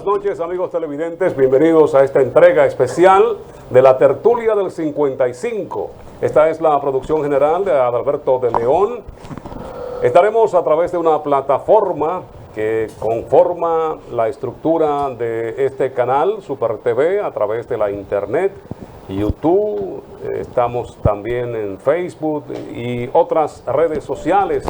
buenas noches, amigos televidentes. Bienvenidos a esta entrega especial de la Tertulia del 55. Esta es la producción general de Adalberto de León. Estaremos a través de una plataforma que conforma la estructura de este canal, Super TV, a través de la internet, YouTube, estamos también en Facebook y otras redes sociales.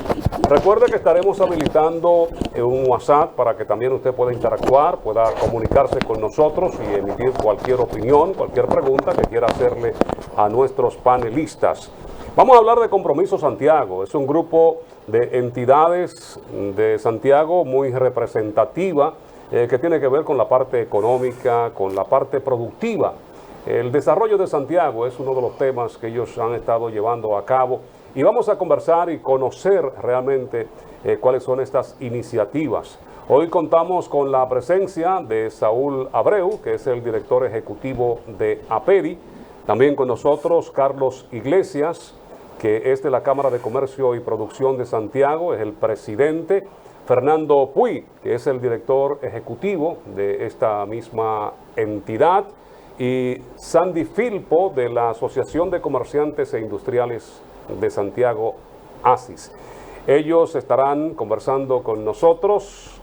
Recuerde que estaremos habilitando un WhatsApp para que también usted pueda interactuar, pueda comunicarse con nosotros y emitir cualquier opinión, cualquier pregunta que quiera hacerle a nuestros panelistas. Vamos a hablar de Compromiso Santiago. Es un grupo de entidades de Santiago muy representativa que tiene que ver con la parte económica, con la parte productiva. El desarrollo de Santiago es uno de los temas que ellos han estado llevando a cabo y vamos a conversar y conocer realmente cuáles son estas iniciativas. Hoy contamos con la presencia de Saúl Abreu, que es el director ejecutivo de APEDI. También con nosotros Carlos Iglesias, que es de la Cámara de Comercio y Producción de Santiago, es el presidente. Fernando Puy, que es el director ejecutivo de esta misma entidad. Y Sandy Filpo, de la Asociación de Comerciantes e Industriales de Santiago, ASIS. Ellos estarán conversando con nosotros.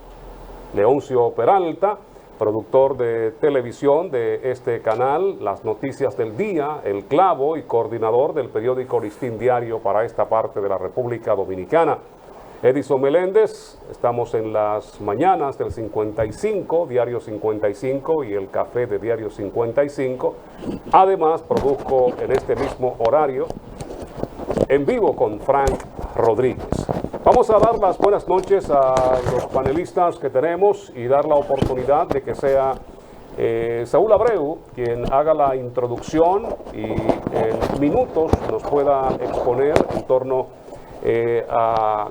Leoncio Peralta, productor de televisión de este canal, Las Noticias del Día, El Clavo, y coordinador del periódico Listín Diario para esta parte de la República Dominicana. Edison Meléndez, estamos en las mañanas del 55, Diario 55 y el café de Diario 55. Además, produzco en este mismo horario, en vivo con Frank Rodríguez. Vamos a dar las buenas noches a los panelistas que tenemos y dar la oportunidad de que sea Saúl Abreu quien haga la introducción y en minutos nos pueda exponer en torno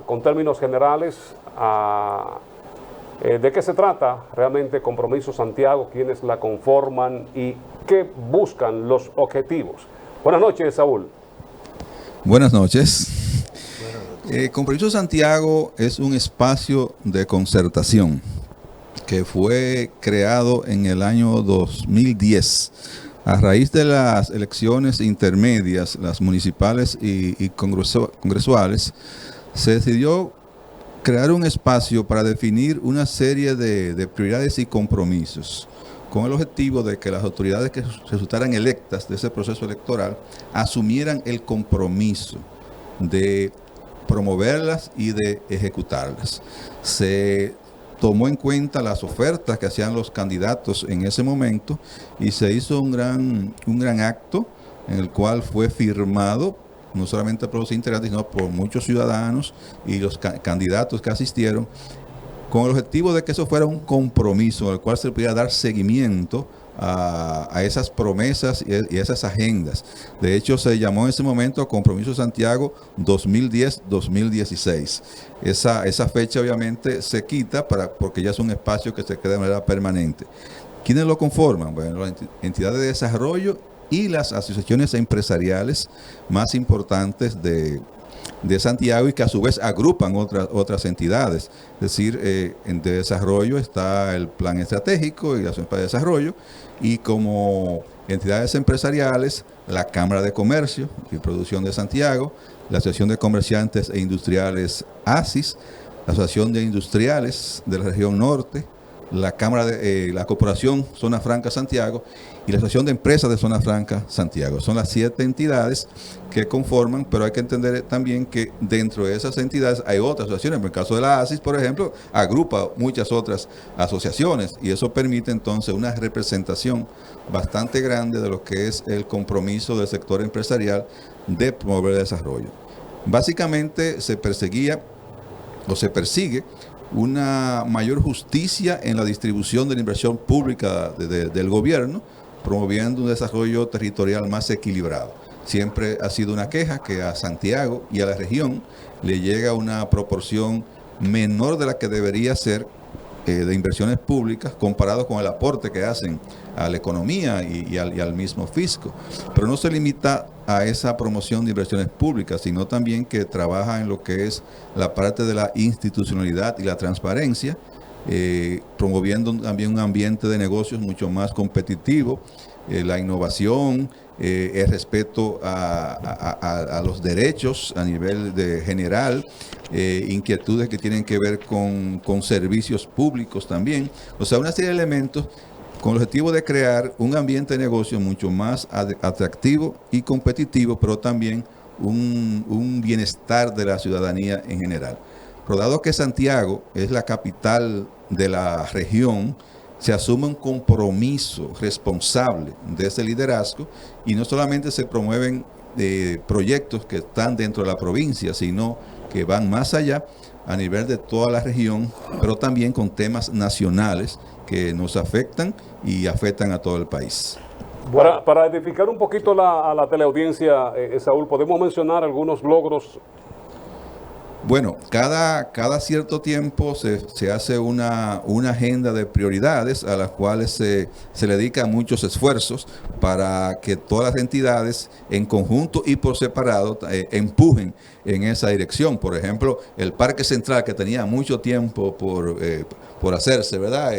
con términos generales de qué se trata realmente Compromiso Santiago, quiénes la conforman y qué buscan los objetivos. Buenas noches, Saúl. Buenas noches. Compromiso Santiago es un espacio de concertación que fue creado en el año 2010 a raíz de las elecciones intermedias, las municipales y congresuales. Se decidió crear un espacio para definir una serie de prioridades y compromisos con el objetivo de que las autoridades que resultaran electas de ese proceso electoral asumieran el compromiso de promoverlas y de ejecutarlas. Se tomó en cuenta las ofertas que hacían los candidatos en ese momento y se hizo un gran acto en el cual fue firmado no solamente por los integrantes, sino por muchos ciudadanos y los candidatos que asistieron, con el objetivo de que eso fuera un compromiso al cual se pudiera dar seguimiento a esas promesas y a esas agendas. De hecho, se llamó en ese momento Compromiso Santiago 2010-2016. Esa fecha obviamente se quita porque ya es un espacio que se queda de manera permanente. ¿Quiénes lo conforman? Bueno, las entidades de desarrollo y las asociaciones empresariales más importantes de Santiago y que a su vez agrupan otras entidades. Es decir, de desarrollo está el Plan Estratégico y la Asociación para el Desarrollo, y como entidades empresariales, la Cámara de Comercio y Producción de Santiago, la Asociación de Comerciantes e Industriales ASIS, la Asociación de Industriales de la Región Norte, la Cámara de la Corporación Zona Franca Santiago y la Asociación de Empresas de Zona Franca Santiago. Son las 7 entidades que conforman, pero hay que entender también que dentro de esas entidades hay otras asociaciones. En el caso de la ASIS, por ejemplo, agrupa muchas otras asociaciones y eso permite entonces una representación bastante grande de lo que es el compromiso del sector empresarial de promover el desarrollo. Básicamente se persigue una mayor justicia en la distribución de la inversión pública del gobierno, promoviendo un desarrollo territorial más equilibrado. Siempre ha sido una queja que a Santiago y a la región le llega una proporción menor de la que debería ser de inversiones públicas comparado con el aporte que hacen a la economía y al mismo fisco. Pero no se limita a esa promoción de inversiones públicas, sino también que trabaja en lo que es la parte de la institucionalidad y la transparencia, promoviendo también un ambiente de negocios mucho más competitivo, la innovación, el respeto a los derechos a nivel general, inquietudes que tienen que ver con servicios públicos también. O sea, una serie de elementos con el objetivo de crear un ambiente de negocio mucho más atractivo y competitivo, pero también un bienestar de la ciudadanía en general. Pero dado que Santiago es la capital de la región, se asume un compromiso responsable de ese liderazgo y no solamente se promueven proyectos que están dentro de la provincia, sino que van más allá a nivel de toda la región, pero también con temas nacionales que nos afectan y afectan a todo el país. Para edificar un poquito a la teleaudiencia, Saúl, ¿podemos mencionar algunos logros? Bueno, cada cierto tiempo se hace una agenda de prioridades a las cuales se le dedican muchos esfuerzos para que todas las entidades en conjunto y por separado empujen en esa dirección. Por ejemplo, el Parque Central, que tenía mucho tiempo por hacerse, ¿verdad?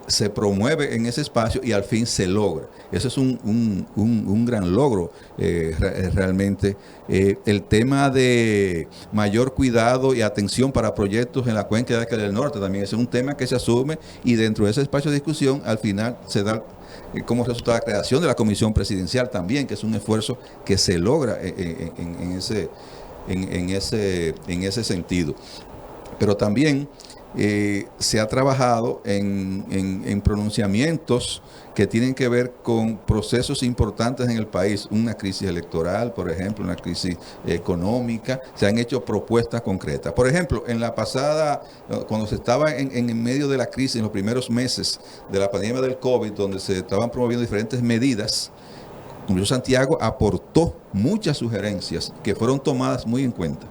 Se promueve en ese espacio y al fin se logra. Eso es un gran logro realmente. El tema de mayor cuidado y atención para proyectos en la cuenca de Yaque del Norte también es un tema que se asume y dentro de ese espacio de discusión al final se da como resultado la creación de la Comisión Presidencial también, que es un esfuerzo que se logra en ese sentido. Pero también se ha trabajado en pronunciamientos que tienen que ver con procesos importantes en el país, una crisis electoral, por ejemplo, una crisis económica, se han hecho propuestas concretas. Por ejemplo, en la pasada, cuando se estaba en medio de la crisis, en los primeros meses de la pandemia del COVID, donde se estaban promoviendo diferentes medidas, Santiago aportó muchas sugerencias que fueron tomadas muy en cuenta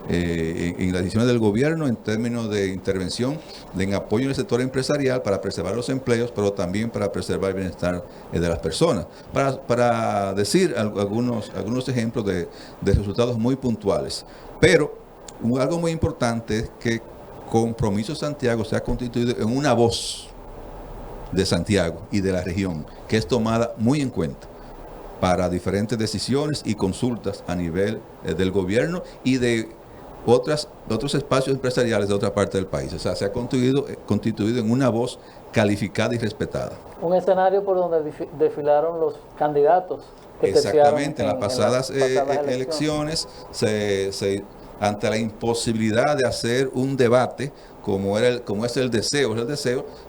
en las decisiones del gobierno en términos de intervención, en apoyo en el sector empresarial para preservar los empleos, pero también para preservar el bienestar de las personas. Para decir algunos ejemplos de resultados muy puntuales. Pero algo muy importante es que Compromiso Santiago se ha constituido en una voz de Santiago y de la región, que es tomada muy en cuenta para diferentes decisiones y consultas a nivel del gobierno y de otros espacios empresariales de otra parte del país. O sea, se ha constituido en una voz calificada y respetada. Un escenario por donde desfilaron los candidatos. Exactamente, en las pasadas elecciones, ante la imposibilidad de hacer un debate, como es el deseo,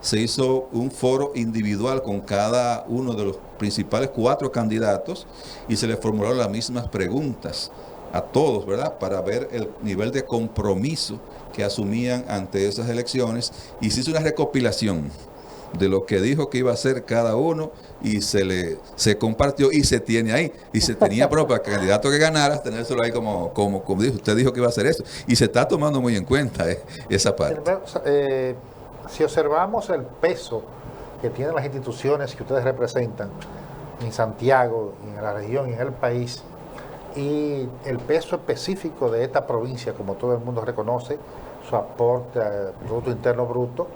se hizo un foro individual con cada uno de los principales 4 candidatos y se les formularon las mismas preguntas a todos, ¿verdad? Para ver el nivel de compromiso que asumían ante esas elecciones y se hizo una recopilación de lo que dijo que iba a hacer cada uno y se compartió y se tiene ahí y se tenía para el candidato que ganara tenérselo ahí como dijo, usted dijo que iba a hacer eso y se está tomando muy en cuenta esa parte. Si observamos el peso que tienen las instituciones que ustedes representan en Santiago, en la región y en el país, y el peso específico de esta provincia, como todo el mundo reconoce, su aporte al Producto Interno Bruto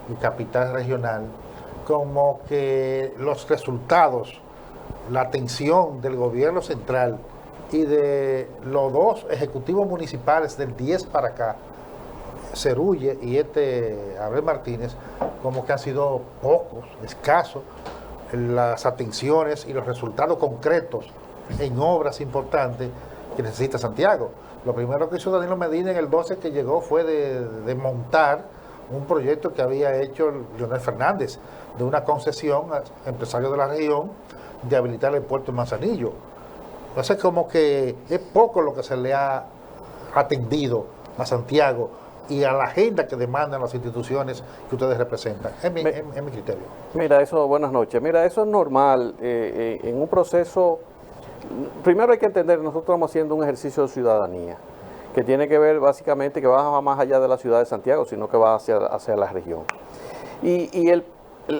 y capital regional, como que los resultados, la atención del gobierno central y de los 2 ejecutivos municipales del 10 para acá, Cerulle y Abel Martínez, como que han sido pocos, escasos, las atenciones y los resultados concretos en obras importantes que necesita Santiago. Lo primero que hizo Danilo Medina en el 12 que llegó fue de montar un proyecto que había hecho Leonel Fernández, de una concesión a empresarios de la región de habilitar el puerto de Manzanillo. Entonces como que es poco lo que se le ha atendido a Santiago y a la agenda que demandan las instituciones que ustedes representan, en mi criterio. Mira, buenas noches. Mira, eso es normal en un proceso. Primero hay que entender que nosotros estamos haciendo un ejercicio de ciudadanía que tiene que ver básicamente que va más allá de la ciudad de Santiago, sino que va hacia la región.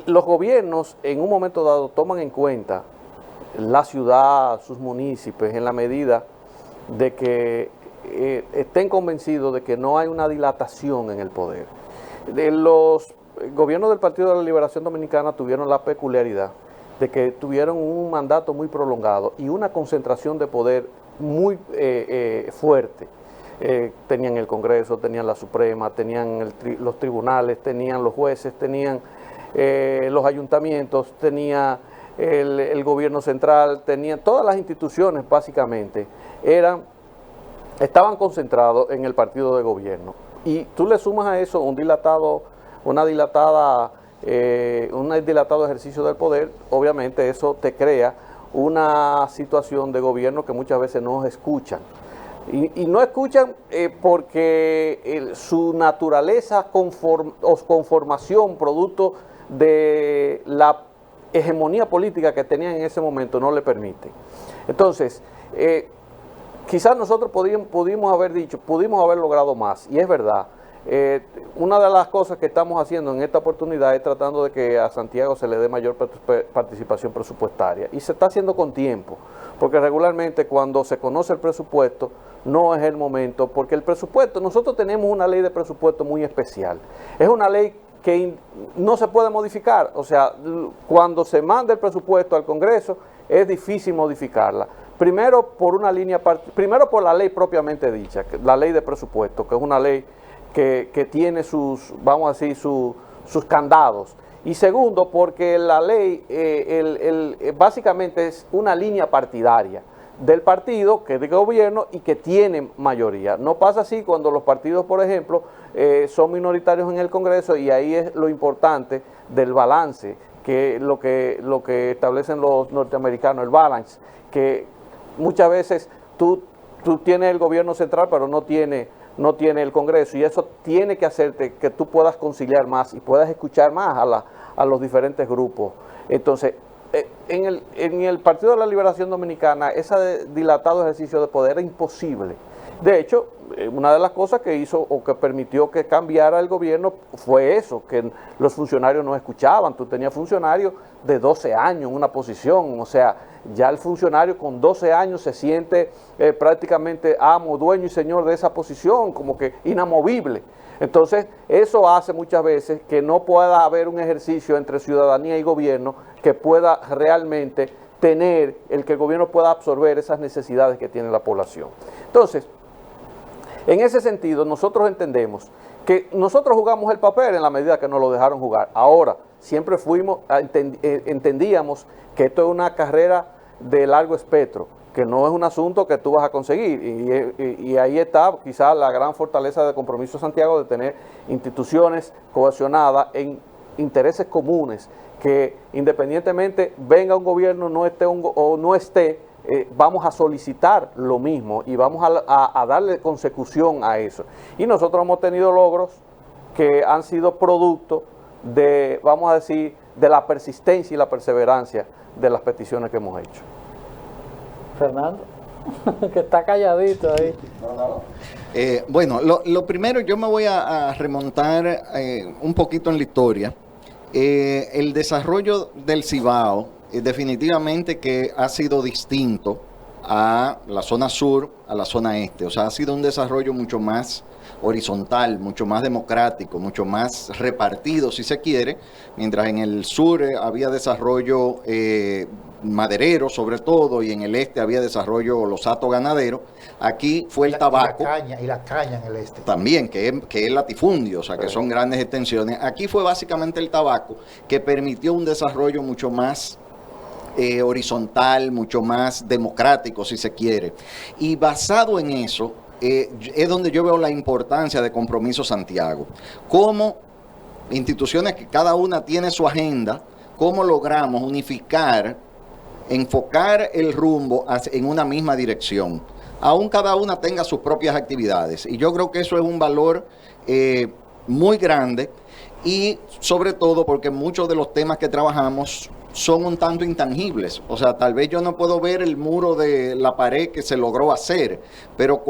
Los gobiernos en un momento dado toman en cuenta la ciudad, sus municipios, en la medida de que estén convencidos de que no hay una dilatación en el poder. Los gobiernos del Partido de la Liberación Dominicana tuvieron la peculiaridad de que tuvieron un mandato muy prolongado y una concentración de poder muy fuerte. Tenían el Congreso, tenían la Suprema, tenían los tribunales, tenían los jueces, tenían los ayuntamientos, tenía el gobierno central, tenían todas las instituciones básicamente, estaban concentrados en el partido de gobierno. Y tú le sumas a eso un dilatado ejercicio del poder, obviamente eso te crea una situación de gobierno que muchas veces no escuchan. Y no escuchan porque su naturaleza o conformación producto de la hegemonía política que tenían en ese momento no le permite. Entonces, quizás nosotros pudimos haber logrado más, y es verdad. Una de las cosas que estamos haciendo en esta oportunidad es tratando de que a Santiago se le dé mayor participación presupuestaria, y se está haciendo con tiempo, porque regularmente cuando se conoce el presupuesto no es el momento, porque el presupuesto, nosotros tenemos una ley de presupuesto muy especial, es una ley que no se puede modificar, o sea, cuando se manda el presupuesto al Congreso es difícil modificarla. Primero por la ley propiamente dicha, la ley de presupuesto, que es una ley que tiene sus, vamos a decir, sus candados. Y segundo, porque la ley básicamente es una línea partidaria del partido que es de gobierno y que tiene mayoría. No pasa así cuando los partidos, por ejemplo, son minoritarios en el Congreso, y ahí es lo importante del balance, que lo que establecen los norteamericanos, el balance, que muchas veces tú tienes el gobierno central pero no tiene el Congreso, y eso tiene que hacerte que tú puedas conciliar más y puedas escuchar más a los diferentes grupos. Entonces, en el Partido de la Liberación Dominicana, ese dilatado ejercicio de poder era imposible. De hecho, una de las cosas que hizo o que permitió que cambiara el gobierno fue eso, que los funcionarios no escuchaban. Tú tenías funcionarios de 12 años en una posición, o sea, ya el funcionario con 12 años se siente prácticamente amo, dueño y señor de esa posición, como que inamovible. Entonces, eso hace muchas veces que no pueda haber un ejercicio entre ciudadanía y gobierno que pueda realmente tener, que el gobierno pueda absorber esas necesidades que tiene la población. Entonces, en ese sentido, nosotros entendemos que nosotros jugamos el papel en la medida que nos lo dejaron jugar. Ahora, siempre entendíamos que esto es una carrera de largo espectro, que no es un asunto que tú vas a conseguir, y ahí está quizás la gran fortaleza de Compromiso Santiago, de tener instituciones cohesionadas en intereses comunes, que independientemente venga un gobierno o no esté, vamos a solicitar lo mismo y vamos a darle consecución a eso. Y nosotros hemos tenido logros que han sido producto de, vamos a decir, de la persistencia y la perseverancia de las peticiones que hemos hecho. Fernando, que está calladito ahí. Bueno, lo primero, yo me voy a remontar un poquito en la historia. El desarrollo del Cibao definitivamente que ha sido distinto a la zona sur, a la zona este. O sea, ha sido un desarrollo mucho más horizontal, mucho más democrático, mucho más repartido, si se quiere, mientras en el sur había desarrollo maderero sobre todo, y en el este había desarrollo losato ganadero. Aquí fue el tabaco. Y la caña en el este. También, que es latifundio, o sea, que son grandes extensiones. Aquí fue básicamente el tabaco que permitió un desarrollo mucho más horizontal, mucho más democrático, si se quiere. Y basado en eso, es donde yo veo la importancia de Compromiso Santiago. Como instituciones que cada una tiene su agenda, cómo logramos unificar, enfocar el rumbo en una misma dirección, aún cada una tenga sus propias actividades. Y yo creo que eso es un valor muy grande, y sobre todo porque muchos de los temas que trabajamos son un tanto intangibles. O sea, tal vez yo no puedo ver el muro de la pared que se logró hacer, pero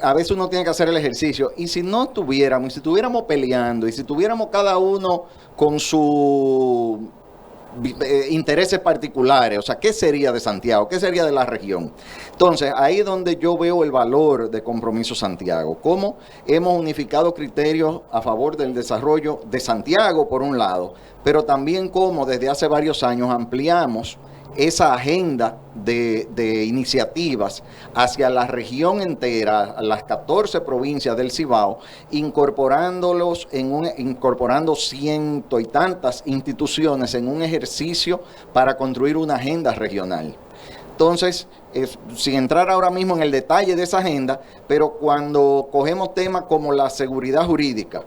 a veces uno tiene que hacer el ejercicio. Y si no estuviéramos, y si estuviéramos peleando, y si tuviéramos cada uno con su intereses particulares. O sea, ¿qué sería de Santiago? ¿Qué sería de la región? Entonces, ahí es donde yo veo el valor de Compromiso Santiago. Cómo hemos unificado criterios a favor del desarrollo de Santiago, por un lado, pero también cómo desde hace varios años ampliamos esa agenda de iniciativas hacia la región entera, las 14 provincias del Cibao, incorporando ciento y tantas instituciones en un ejercicio para construir una agenda regional. Entonces, sin entrar ahora mismo en el detalle de esa agenda, pero cuando cogemos temas como la seguridad jurídica,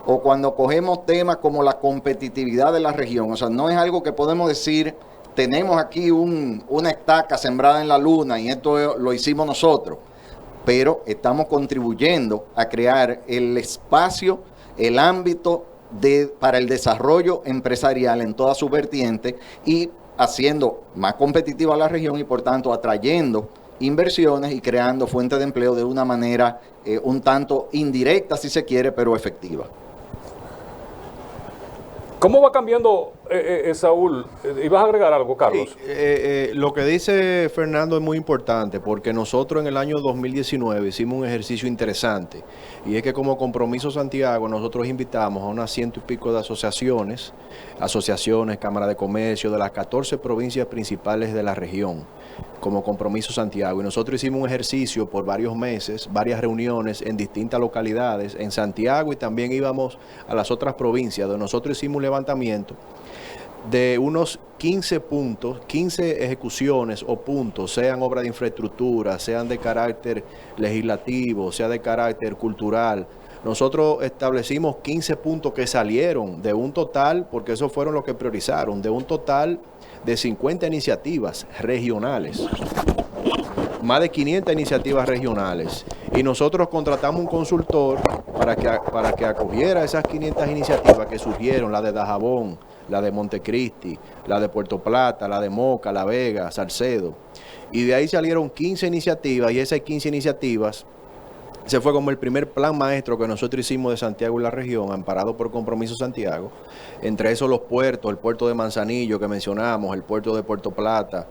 o cuando cogemos temas como la competitividad de la región, o sea, no es algo que podemos decir, tenemos aquí una estaca sembrada en la luna y esto lo hicimos nosotros, pero estamos contribuyendo a crear el espacio, el ámbito para el desarrollo empresarial en toda su vertiente y haciendo más competitiva la región y por tanto atrayendo inversiones y creando fuentes de empleo de una manera un tanto indirecta si se quiere, pero efectiva. ¿Cómo va cambiando, Saúl? ¿Ibas a agregar algo, Carlos? Sí, lo que dice Fernando es muy importante porque nosotros en el año 2019 hicimos un ejercicio interesante y es que como Compromiso Santiago nosotros invitamos a unas 100 y pico de asociaciones, Cámara de Comercio de las 14 provincias principales de la región como Compromiso Santiago y nosotros hicimos un ejercicio por varios meses, varias reuniones en distintas localidades en Santiago y también íbamos a las otras provincias donde nosotros hicimos un levantamiento de unos 15 puntos, 15 ejecuciones o puntos, sean obras de infraestructura, sean de carácter legislativo, sea de carácter cultural. Nosotros establecimos 15 puntos que salieron de un total, porque esos fueron los que priorizaron, de un total de 50 iniciativas regionales, más de 500 iniciativas regionales. Y nosotros contratamos un consultor para que acogiera esas 500 iniciativas que surgieron, la de Dajabón, la de Montecristi, la de Puerto Plata, la de Moca, La Vega, Salcedo. Y de ahí salieron 15 iniciativas y esas 15 iniciativas se fue como el primer plan maestro que nosotros hicimos de Santiago y la región, amparado por Compromiso Santiago. Entre esos los puertos, el puerto de Manzanillo que mencionamos, el puerto de Puerto Plata,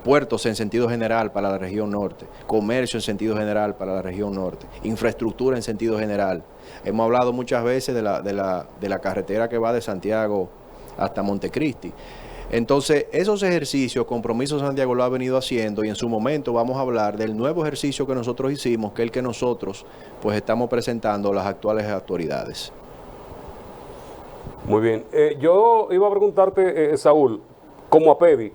puertos en sentido general para la región norte, comercio en sentido general para la región norte, infraestructura en sentido general. Hemos hablado muchas veces de la carretera que va de Santiago hasta Montecristi. Entonces, esos ejercicios, Compromiso Santiago lo ha venido haciendo y en su momento vamos a hablar del nuevo ejercicio que nosotros hicimos, que es el que nosotros pues estamos presentando a las actuales autoridades. Muy bien. Yo iba a preguntarte, Saúl, como APEDI,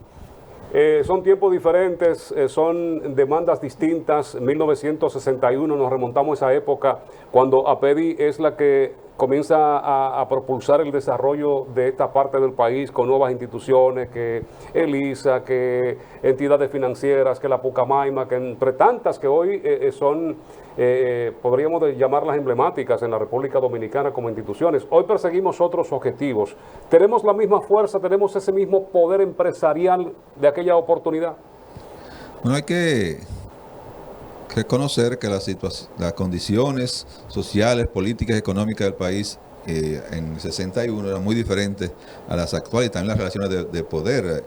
son tiempos diferentes, son demandas distintas. 1961 nos remontamos a esa época cuando APEDI es la que comienza a propulsar el desarrollo de esta parte del país con nuevas instituciones, que ELISA, que entidades financieras, que la Pucamaima, que entre tantas que hoy son, podríamos llamarlas emblemáticas en la República Dominicana como instituciones. Hoy perseguimos otros objetivos. ¿Tenemos la misma fuerza, tenemos ese mismo poder empresarial de aquella oportunidad? Bueno, hay que reconocer que las condiciones sociales, políticas y económicas del país en 61 eran muy diferentes a las actuales y también las relaciones de poder.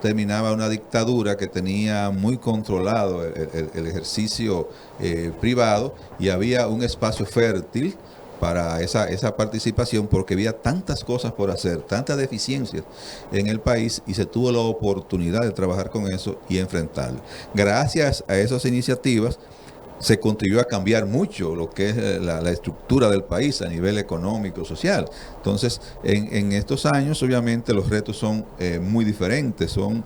Terminaba una dictadura que tenía muy controlado el ejercicio privado y había un espacio fértil para esa participación porque había tantas cosas por hacer, tantas deficiencias en el país y se tuvo la oportunidad de trabajar con eso y enfrentarlo. Gracias a esas iniciativas se contribuyó a cambiar mucho lo que es la estructura del país a nivel económico, social. Entonces, en estos años, obviamente, los retos son muy diferentes, son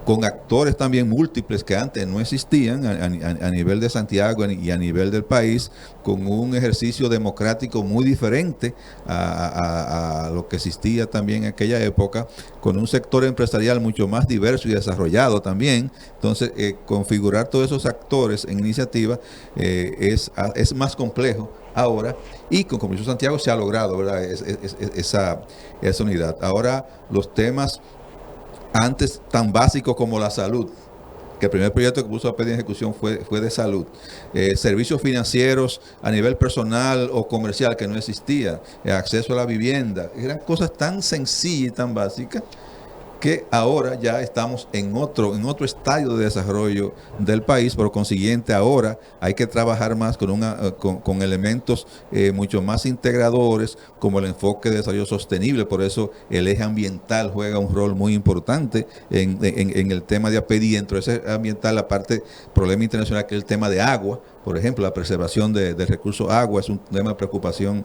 con actores también múltiples que antes no existían a nivel de Santiago y a nivel del país, con un ejercicio democrático muy diferente a lo que existía también en aquella época, con un sector empresarial mucho más diverso y desarrollado también. Entonces, configurar todos esos actores en iniciativa es más complejo ahora, y con Compromiso Santiago se ha logrado, ¿verdad? Esa unidad. Ahora, los temas antes tan básicos como la salud, que el primer proyecto que puso a pedir en ejecución fue de salud. Servicios financieros a nivel personal o comercial que no existía, acceso a la vivienda, eran cosas tan sencillas y tan básicas que ahora ya estamos en otro estadio de desarrollo del país. Por consiguiente, ahora hay que trabajar más con elementos mucho más integradores, como el enfoque de desarrollo sostenible. Por eso el eje ambiental juega un rol muy importante en el tema de APEDI. Dentro de ese ambiental, la parte problema internacional, que es el tema de agua. Por ejemplo, la preservación del recurso agua es un tema de preocupación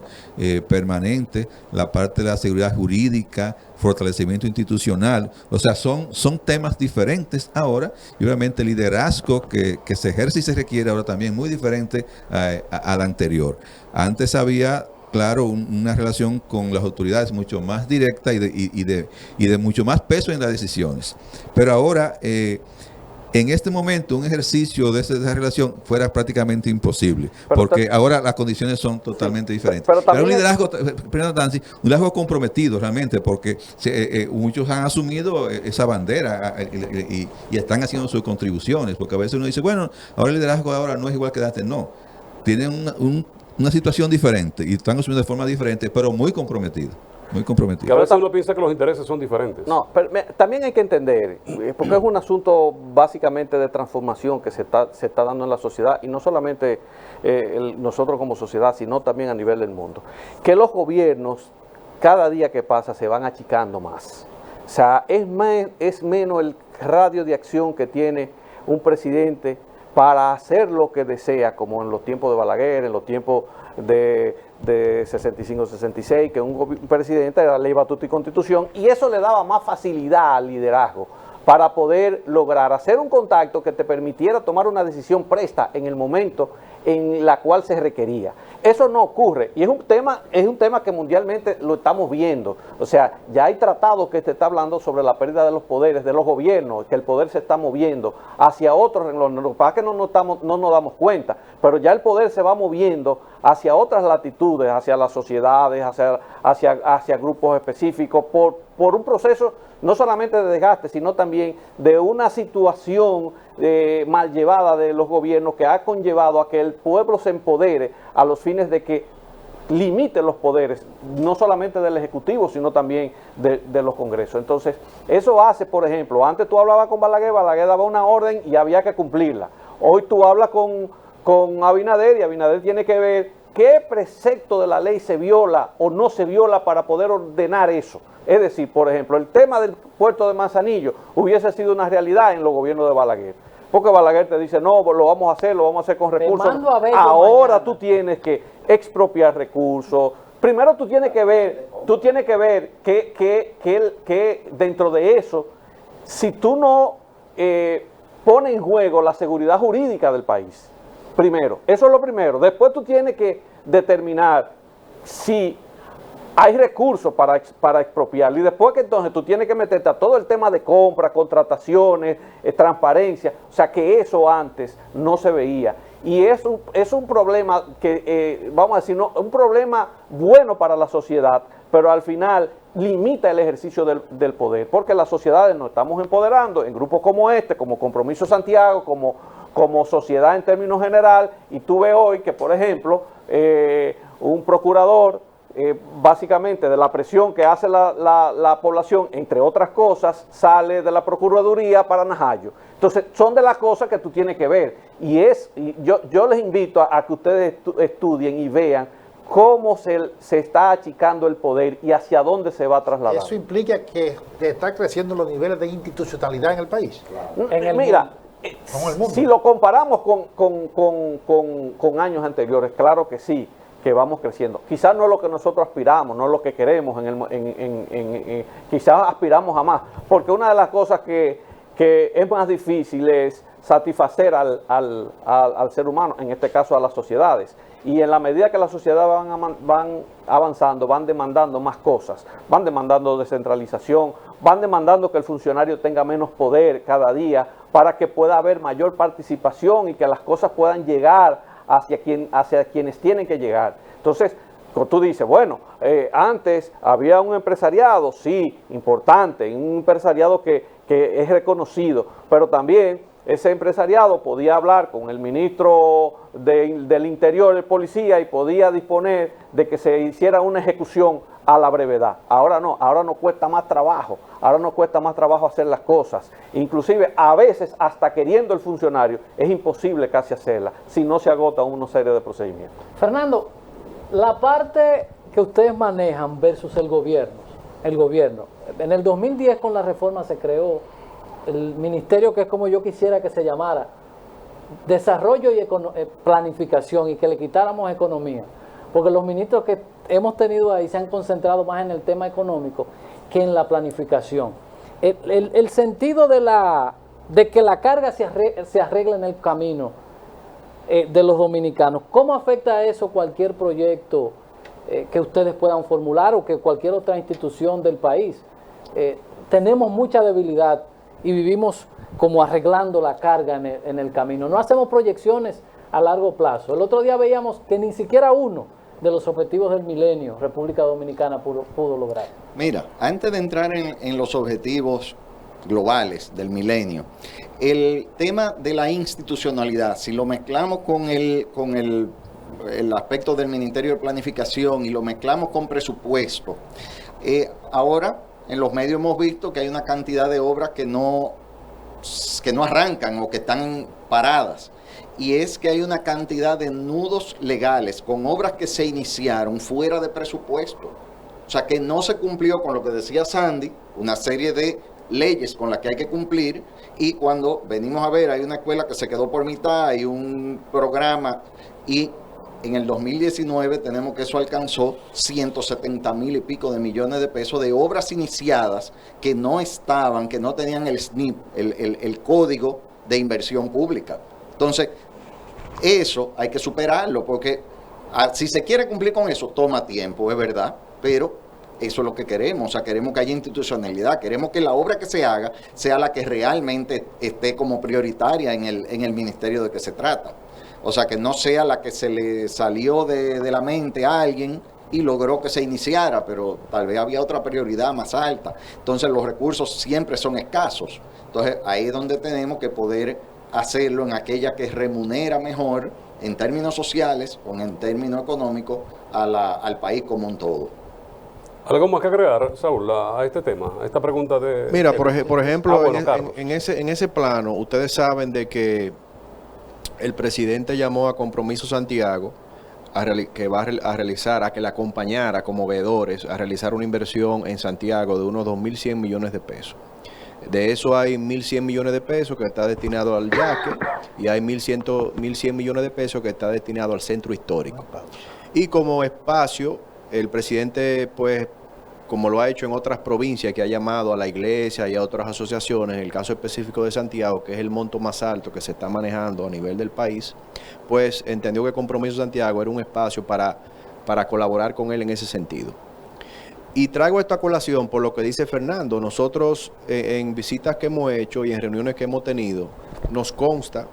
permanente. La parte de la seguridad jurídica, fortalecimiento institucional. O sea, son temas diferentes ahora, y obviamente el liderazgo que se ejerce y se requiere ahora también muy diferente al anterior. Antes había, claro, una relación con las autoridades mucho más directa y de mucho más peso en las decisiones. Pero ahora, en este momento, un ejercicio de esa relación fuera prácticamente imposible, porque ahora las condiciones son totalmente diferentes. Pero un liderazgo, un liderazgo comprometido realmente, porque muchos han asumido esa bandera y están haciendo sus contribuciones, porque a veces uno dice, bueno, ahora el liderazgo ahora no es igual que antes. No, tienen una situación diferente y están asumiendo de forma diferente, pero muy comprometidos. Muy comprometido. Que a veces uno piensa que los intereses son diferentes. No, pero también hay que entender, porque es un asunto básicamente de transformación que se está dando en la sociedad, y no solamente nosotros como sociedad, sino también a nivel del mundo, que los gobiernos cada día que pasa se van achicando más. O sea, es menos el radio de acción que tiene un presidente para hacer lo que desea, como en los tiempos de Balaguer, en los tiempos de 65-66, que un presidente era ley, batuta y constitución, y eso le daba más facilidad al liderazgo para poder lograr hacer un contacto que te permitiera tomar una decisión presta en el momento en la cual se requería. Eso no ocurre, y es un tema que mundialmente lo estamos viendo. O sea, ya hay tratados que te está hablando sobre la pérdida de los poderes de los gobiernos, que el poder se está moviendo hacia otros renglones. Lo que pasa es que no nos damos cuenta, pero ya el poder se va moviendo hacia otras latitudes, hacia las sociedades, hacia grupos específicos, por un proceso no solamente de desgaste, sino también de una situación mal llevada de los gobiernos, que ha conllevado a que el pueblo se empodere a los fines de que limite los poderes, no solamente del Ejecutivo, sino también de los Congresos. Entonces, eso hace, por ejemplo, antes tú hablabas con Balaguer daba una orden y había que cumplirla. Hoy tú hablas con Abinader, y Abinader tiene que ver qué precepto de la ley se viola o no se viola para poder ordenar eso. Es decir, por ejemplo, el tema del puerto de Manzanillo hubiese sido una realidad en los gobiernos de Balaguer. Porque Balaguer te dice, no, lo vamos a hacer con recursos. Ahora tú tienes que expropiar recursos. Primero tú tienes que ver que dentro de eso, si tú no pones en juego la seguridad jurídica del país, primero, eso es lo primero. Después tú tienes que determinar si hay recursos para expropiarlo, y después que entonces tú tienes que meterte a todo el tema de compra, contrataciones, transparencia, o sea que eso antes no se veía, y es un problema que, vamos a decir, no, un problema bueno para la sociedad, pero al final limita el ejercicio del poder, porque las sociedades nos estamos empoderando en grupos como este, como Compromiso Santiago, como sociedad en términos general, y tú ves hoy que, por ejemplo, un procurador, básicamente de la presión que hace la población, entre otras cosas, sale de la Procuraduría para Najayo. Entonces, son de las cosas que tú tienes que ver. Y yo les invito a que ustedes estudien y vean cómo se está achicando el poder y hacia dónde se va a trasladar. Eso implica que está creciendo los niveles de institucionalidad en el país. Mira, si lo comparamos con años anteriores, claro que sí, que vamos creciendo. Quizás no es lo que nosotros aspiramos, no es lo que queremos, quizás aspiramos a más, porque una de las cosas que es más difícil es satisfacer al ser humano, en este caso a las sociedades, y en la medida que las sociedades van avanzando, van demandando más cosas, van demandando descentralización, van demandando que el funcionario tenga menos poder cada día para que pueda haber mayor participación y que las cosas puedan llegar hacia quienes tienen que llegar. Entonces, como tú dices, bueno, antes había un empresariado, sí, importante, un empresariado que es reconocido, pero también ese empresariado podía hablar con el ministro del Interior, el policía, y podía disponer de que se hiciera una ejecución a la brevedad. Ahora no cuesta más trabajo, hacer las cosas. Inclusive a veces hasta queriendo el funcionario es imposible casi hacerla si no se agota una serie de procedimientos. Fernando, la parte que ustedes manejan versus el gobierno. En el 2010 con la reforma se creó el ministerio que es como yo quisiera que se llamara, Desarrollo y Planificación, y que le quitáramos economía, porque los ministros que hemos tenido ahí se han concentrado más en el tema económico que en la planificación. El sentido de que la carga se arregle en el camino de los dominicanos, ¿cómo afecta eso cualquier proyecto que ustedes puedan formular o que cualquier otra institución del país? Tenemos mucha debilidad y vivimos como arreglando la carga en el camino. No hacemos proyecciones a largo plazo. El otro día veíamos que ni siquiera uno de los objetivos del milenio República Dominicana pudo lograr. Mira, antes de entrar en los objetivos globales del milenio, el tema de la institucionalidad, si lo mezclamos con el aspecto del Ministerio de Planificación y lo mezclamos con presupuesto, ahora en los medios hemos visto que hay una cantidad de obras que no arrancan o que están paradas. Y es que hay una cantidad de nudos legales con obras que se iniciaron fuera de presupuesto. O sea, que no se cumplió con lo que decía Sandy, una serie de leyes con las que hay que cumplir, y cuando venimos a ver, hay una escuela que se quedó por mitad, hay un programa, y en el 2019 tenemos que eso alcanzó 170,000 y pico de millones de pesos de obras iniciadas que no estaban, que no tenían el SNIP, el Código de Inversión Pública. Entonces, eso hay que superarlo, porque si se quiere cumplir con eso, toma tiempo, es verdad, pero eso es lo que queremos. O sea, queremos que haya institucionalidad, queremos que la obra que se haga sea la que realmente esté como prioritaria en el ministerio de que se trata. O sea, que no sea la que se le salió de la mente a alguien y logró que se iniciara, pero tal vez había otra prioridad más alta. Entonces, los recursos siempre son escasos. Entonces, ahí es donde tenemos que poder hacerlo en aquella que remunera mejor en términos sociales o en términos económicos al país como un todo. ¿Algo más que agregar, Saúl, a este tema, a esta pregunta de... Mira, por ejemplo, bueno, en ese plano, ustedes saben de que el presidente llamó a Compromiso Santiago que va a realizar, a que le acompañara como veedores a realizar una inversión en Santiago de unos 2.100 millones de pesos. De eso hay 1.100 millones de pesos que está destinado al yaque y hay 1.100 millones de pesos que está destinado al centro histórico. Y como espacio, el presidente, pues, como lo ha hecho en otras provincias, que ha llamado a la iglesia y a otras asociaciones, en el caso específico de Santiago, que es el monto más alto que se está manejando a nivel del país, pues entendió que Compromiso Santiago era un espacio para colaborar con él en ese sentido. Y traigo esta colación por lo que dice Fernando. Nosotros en visitas que hemos hecho y en reuniones que hemos tenido, nos consta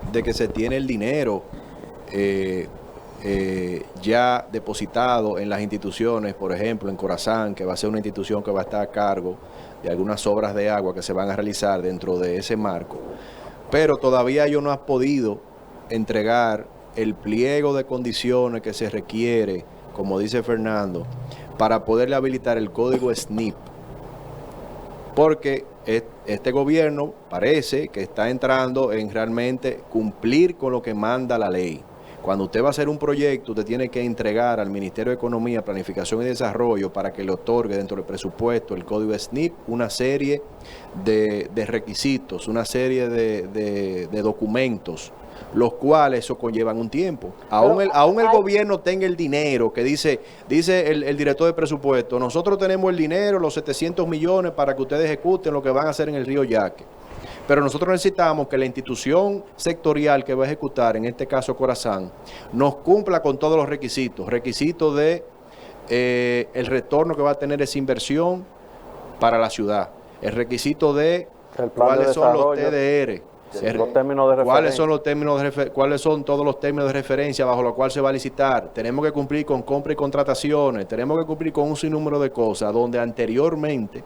de que se tiene el dinero ya depositado en las instituciones, por ejemplo en Corazán, que va a ser una institución que va a estar a cargo de algunas obras de agua que se van a realizar dentro de ese marco. Pero todavía ellos no han podido entregar el pliego de condiciones que se requiere, como dice Fernando, para poderle habilitar el código SNIP, porque este gobierno parece que está entrando en realmente cumplir con lo que manda la ley. Cuando usted va a hacer un proyecto, usted tiene que entregar al Ministerio de Economía, Planificación y Desarrollo para que le otorgue dentro del presupuesto el código SNIP una serie de requisitos, una serie de documentos, los cuales eso conllevan un tiempo. Aún el gobierno tenga el dinero, que dice el director de presupuesto, nosotros tenemos el dinero, los 700 millones para que ustedes ejecuten lo que van a hacer en el río Yaque. Pero nosotros necesitamos que la institución sectorial que va a ejecutar, en este caso Corazán, nos cumpla con todos los requisitos de el retorno que va a tener esa inversión para la ciudad, el requisito de cuáles son los TDR, los términos de referencia. cuáles son todos los términos de referencia bajo los cuales se va a licitar. Tenemos que cumplir con compra y contrataciones, tenemos que cumplir con un sinnúmero de cosas donde anteriormente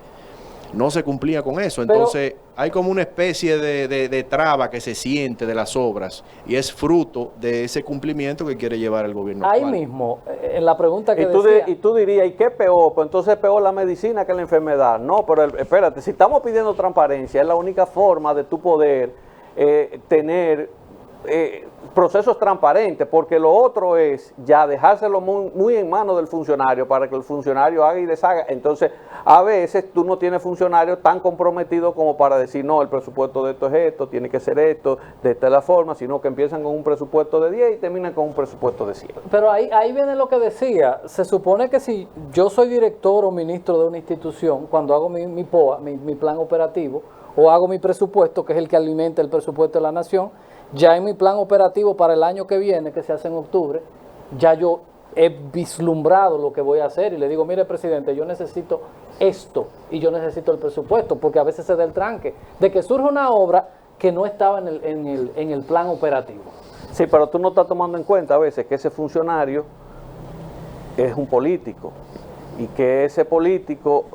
no se cumplía con eso. Pero- Entonces hay como una especie de traba que se siente de las obras y es fruto de ese cumplimiento que quiere llevar el gobierno Ahí actual. mismo, en la pregunta que Y tú, decía, y tú dirías, ¿y qué es peor? Pues entonces es peor la medicina que la enfermedad. No, pero espérate, si estamos pidiendo transparencia, es la única forma de tu poder tener procesos transparentes, porque lo otro es ya dejárselo muy en manos del funcionario para que el funcionario haga y deshaga. Entonces, a veces tú no tienes funcionarios tan comprometidos como para decir, no, el presupuesto de esto es esto, tiene que ser esto, de esta es la forma, sino que empiezan con un presupuesto de 10 y terminan con un presupuesto de 100. pero ahí viene lo que decía, se supone que si yo soy director o ministro de una institución, cuando hago mi POA, mi plan operativo, o hago mi presupuesto, que es el que alimenta el presupuesto de la nación, ya en mi plan operativo para el año que viene, que se hace en octubre, ya yo he vislumbrado lo que voy a hacer y le digo, mire presidente, yo necesito esto y yo necesito el presupuesto, porque a veces se da el tranque de que surge una obra que no estaba en el plan operativo. Sí, pero tú no estás tomando en cuenta a veces que ese funcionario es un político y que ese político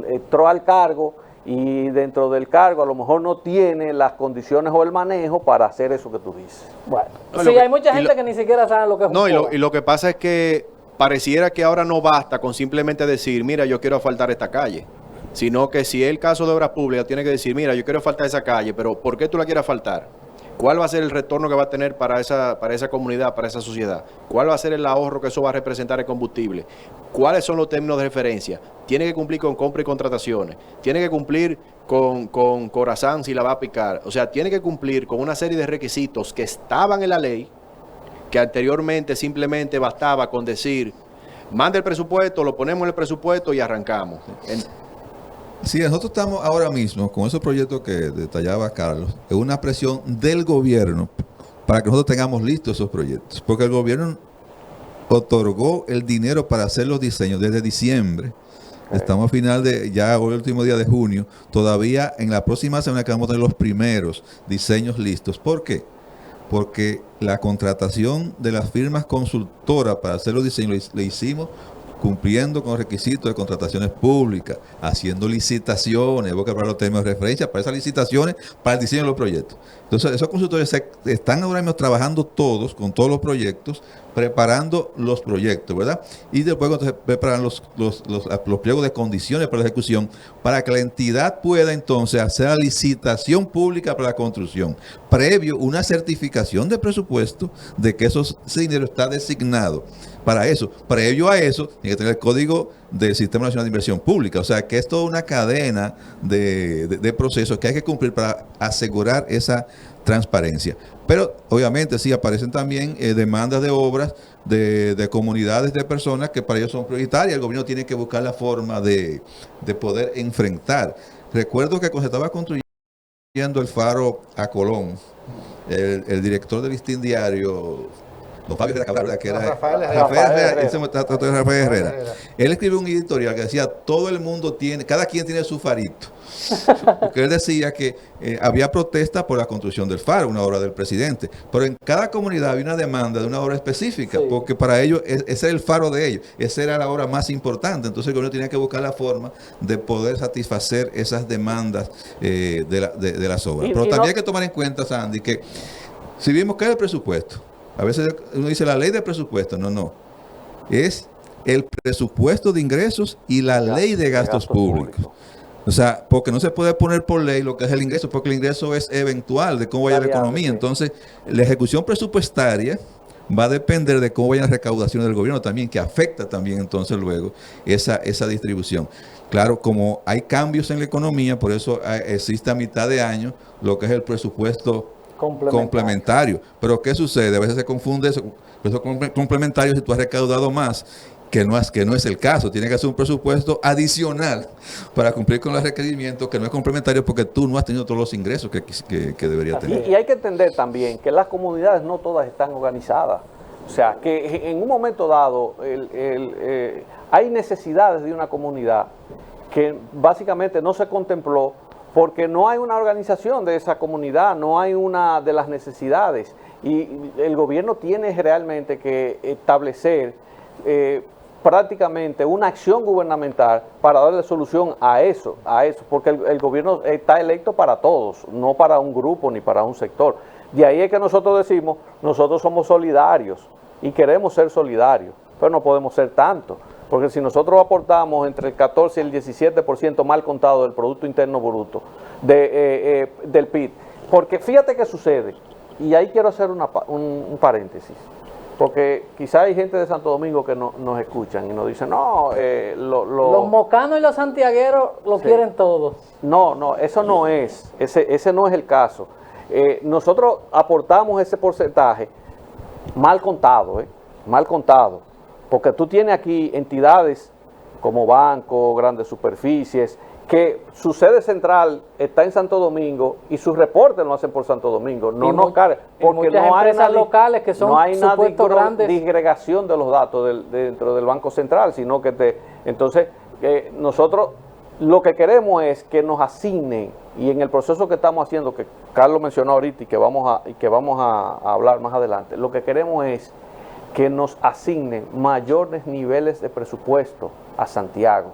entró al cargo y dentro del cargo a lo mejor no tiene las condiciones o el manejo para hacer eso que tú dices. Bueno, No, sí, lo que- hay mucha y gente lo- que ni siquiera sabe lo que es No, un POA. y lo que pasa es que pareciera que ahora no basta con simplemente decir, mira, yo quiero asfaltar esta calle, sino que si es el caso de obras públicas, tiene que decir, mira, yo quiero asfaltar esa calle, pero ¿por qué tú la quieres asfaltar? ¿Cuál va a ser el retorno que va a tener para esa comunidad, para esa sociedad? ¿Cuál va a ser el ahorro que eso va a representar en combustible? ¿Cuáles son los términos de referencia? Tiene que cumplir con compra y contrataciones. Tiene que cumplir con Corazán si la va a picar. O sea, tiene que cumplir con una serie de requisitos que estaban en la ley, que anteriormente simplemente bastaba con decir, manda el presupuesto, lo ponemos en el presupuesto y arrancamos. Sí, nosotros estamos ahora mismo con esos proyectos que detallaba Carlos, en una presión del gobierno para que nosotros tengamos listos esos proyectos, porque el gobierno otorgó el dinero para hacer los diseños desde diciembre. Estamos a final de, ya hoy el último día de junio, todavía en la próxima semana que vamos a tener los primeros diseños listos. ¿Por qué? Porque la contratación de las firmas consultoras para hacer los diseños le hicimos cumpliendo con los requisitos de contrataciones públicas, haciendo licitaciones, voy a hablar los términos de referencia para esas licitaciones, para el diseño de los proyectos. Entonces, esos consultores están ahora mismo trabajando todos, con todos los proyectos, preparando los proyectos, ¿verdad? Y después entonces preparan los pliegos de condiciones para la ejecución, para que la entidad pueda entonces hacer la licitación pública para la construcción, previo una certificación de presupuesto de que ese dinero está designado para eso. Previo a eso, tiene que tener el código del Sistema Nacional de Inversión Pública. O sea, que es toda una cadena de procesos que hay que cumplir para asegurar esa transparencia. Pero, obviamente, sí aparecen también demandas de obras de comunidades de personas que para ellos son prioritarias. El gobierno tiene que buscar la forma de poder enfrentar. Recuerdo que cuando se estaba construyendo el faro a Colón, el director del Listín Diario, don Fabio Herrera Cabral, que era Rafael Herrera. Él escribió un editorial que decía, todo el mundo tiene, cada quien tiene su farito. Porque él decía que había protesta por la construcción del faro, una obra del presidente, pero en cada comunidad había una demanda de una obra específica, Sí. porque para ellos ese era el faro de ellos, esa era la obra más importante. Entonces el gobierno tenía que buscar la forma de poder satisfacer esas demandas de las obras. Pero también hay que tomar en cuenta, Sandy, que si vimos que es el presupuesto, a veces uno dice la ley de presupuesto, no. Es el presupuesto de ingresos y la ley de gastos públicos. O sea, porque no se puede poner por ley lo que es el ingreso, porque el ingreso es eventual de cómo vaya la economía. Entonces, la ejecución presupuestaria va a depender de cómo vayan las recaudaciones del gobierno también, que afecta también entonces luego esa distribución. Claro, como hay cambios en la economía, por eso existe a mitad de año lo que es el presupuesto complementario. Pero ¿qué sucede? A veces se confunde eso complementario si tú has recaudado más, que no es el caso. Tiene que ser un presupuesto adicional para cumplir con los requerimientos, que no es complementario porque tú no has tenido todos los ingresos que debería tener. Y hay que entender también que las comunidades no todas están organizadas. O sea, que en un momento dado hay necesidades de una comunidad que básicamente no se contempló porque no hay una organización de esa comunidad, no hay una de las necesidades. Y el gobierno tiene realmente que establecer prácticamente una acción gubernamental para darle solución a eso, porque el gobierno está electo para todos, no para un grupo ni para un sector. De ahí es que nosotros decimos, nosotros somos solidarios y queremos ser solidarios, pero no podemos ser tanto, porque si nosotros aportamos entre el 14 y el 17% mal contado del Producto Interno Bruto, del PIB, porque fíjate qué sucede, y ahí quiero hacer un paréntesis, porque quizá hay gente de Santo Domingo que nos escuchan y nos dicen, no, los mocanos y los santiagueros lo quieren todos. No, eso no es, ese no es el caso. Nosotros aportamos ese porcentaje mal contado, porque tú tienes aquí entidades como bancos, grandes superficies, que su sede central está en Santo Domingo y sus reportes lo hacen por Santo Domingo. No nos cargan, porque no hay empresas locales que son supuestos grandes. Disgregación de los datos dentro del Banco Central, sino que entonces nosotros lo que queremos es que nos asignen, y en el proceso que estamos haciendo, que Carlos mencionó ahorita y que vamos a hablar más adelante, lo que queremos es que nos asignen mayores niveles de presupuesto a Santiago.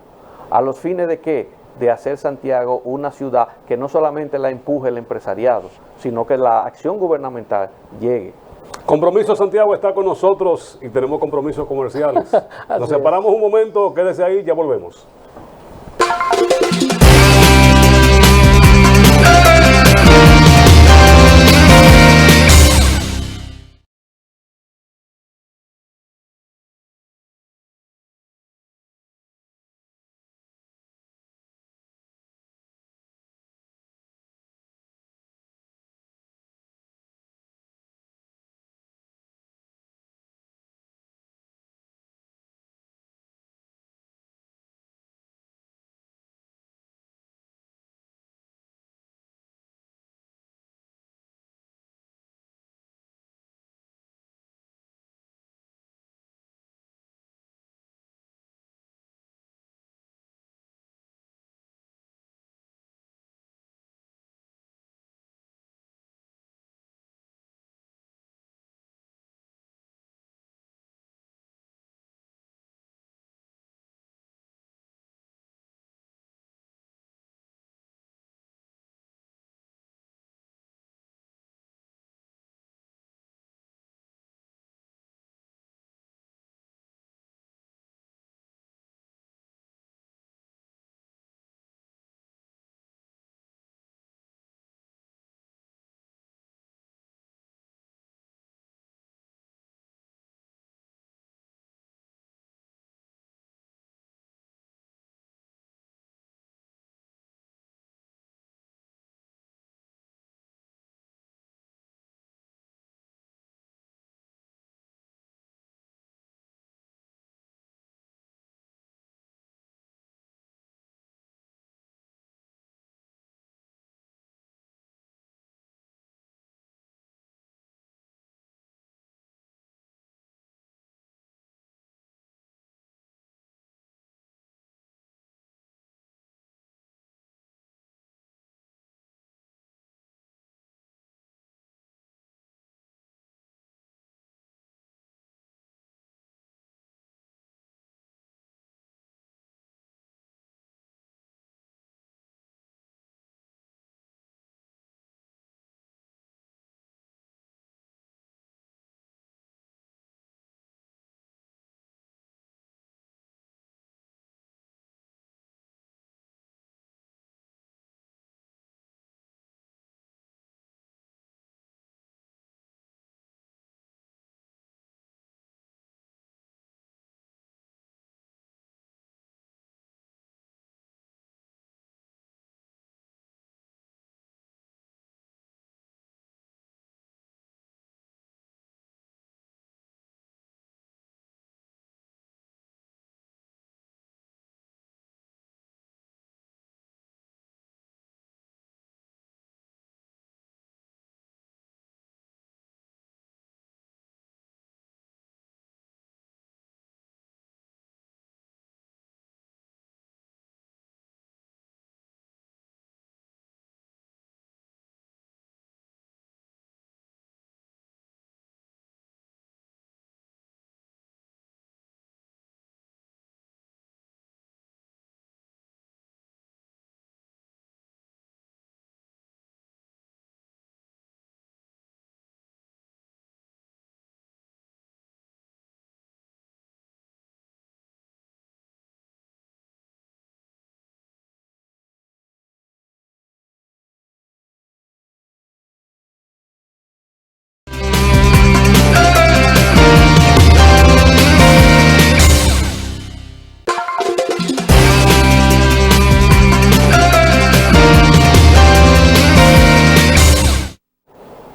¿A los fines de qué? De hacer Santiago una ciudad que no solamente la empuje el empresariado, sino que la acción gubernamental llegue. Compromiso Santiago está con nosotros y tenemos compromisos comerciales. Nos separamos un momento, quédese ahí, ya volvemos.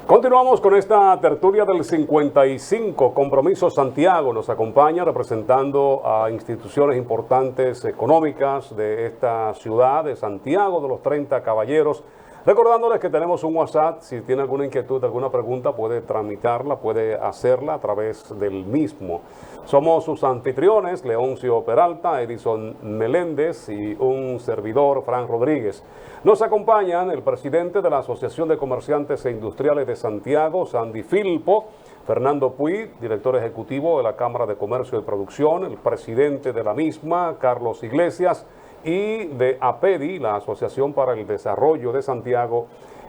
Continuamos con esta tertulia del 55, Compromiso Santiago. Nos acompaña representando a instituciones importantes económicas de esta ciudad de Santiago, de los 30 Caballeros. Recordándoles que tenemos un WhatsApp, si tiene alguna inquietud, alguna pregunta, puede tramitarla, puede hacerla a través del mismo. Somos sus anfitriones, Leoncio Peralta, Edison Meléndez y un servidor, Fran Rodríguez. Nos acompañan el presidente de la Asociación de Comerciantes e Industriales de Santiago, Sandy Filpo, Fernando Puig, director ejecutivo de la Cámara de Comercio y Producción, el presidente de la misma, Carlos Iglesias, y de APEDI, la Asociación para el Desarrollo de Santiago,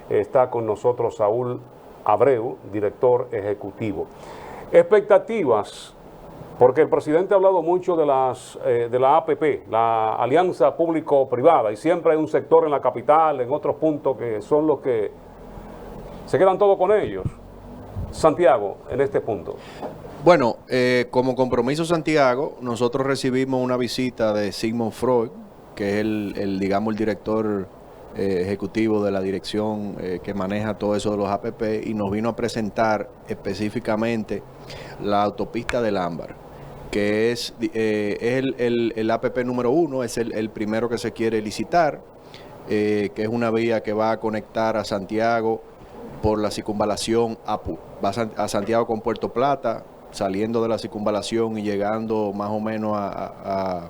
está con nosotros Saúl Abreu, director ejecutivo. Expectativas, porque el presidente ha hablado mucho de la APP, la Alianza Público-Privada, y siempre hay un sector en la capital, en otros puntos que son los que se quedan todo con ellos. Santiago, en este punto. Bueno, como Compromiso Santiago, nosotros recibimos una visita de Sigmund Freud, que es digamos, el director ejecutivo de la dirección que maneja todo eso de los APP, y nos vino a presentar específicamente la autopista del Ámbar, que es el APP número 1, es el primero que se quiere licitar, que es una vía que va a conectar a Santiago por la circunvalación va a Santiago con Puerto Plata, saliendo de la circunvalación y llegando más o menos a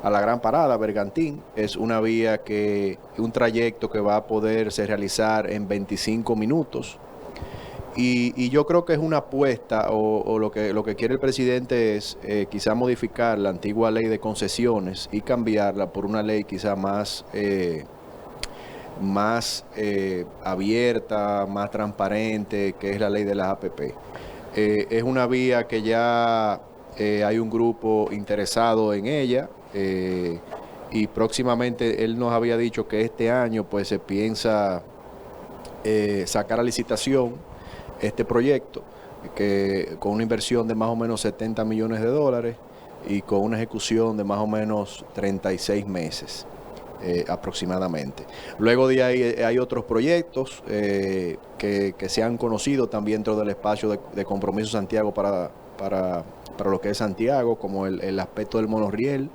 la Gran Parada, Bergantín. Es una vía un trayecto que va a poderse realizar en 25 minutos. Y yo creo que es una apuesta, o lo que quiere el presidente es quizá modificar la antigua ley de concesiones y cambiarla por una ley quizá más abierta, más transparente, que es la ley de las APP. Es una vía que ya hay un grupo interesado en ella, y próximamente él nos había dicho que este año pues se piensa sacar a licitación este proyecto, que con una inversión de más o menos 70 millones de dólares y con una ejecución de más o menos 36 meses. Aproximadamente. Luego de ahí hay otros proyectos que se han conocido también dentro del espacio de Compromiso Santiago para lo que es Santiago, como el aspecto del monorriel,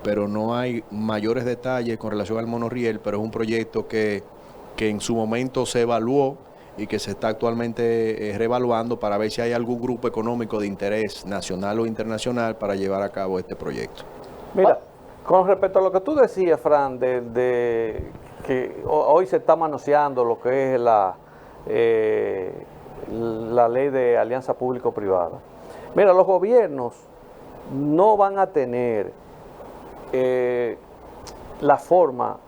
pero no hay mayores detalles con relación al monorriel, pero es un proyecto que en su momento se evaluó y que se está actualmente reevaluando para ver si hay algún grupo económico de interés nacional o internacional para llevar a cabo este proyecto. Mira, con respecto a lo que tú decías, Fran, de que hoy se está manoseando lo que es la ley de alianza público-privada. Mira, los gobiernos no van a tener la forma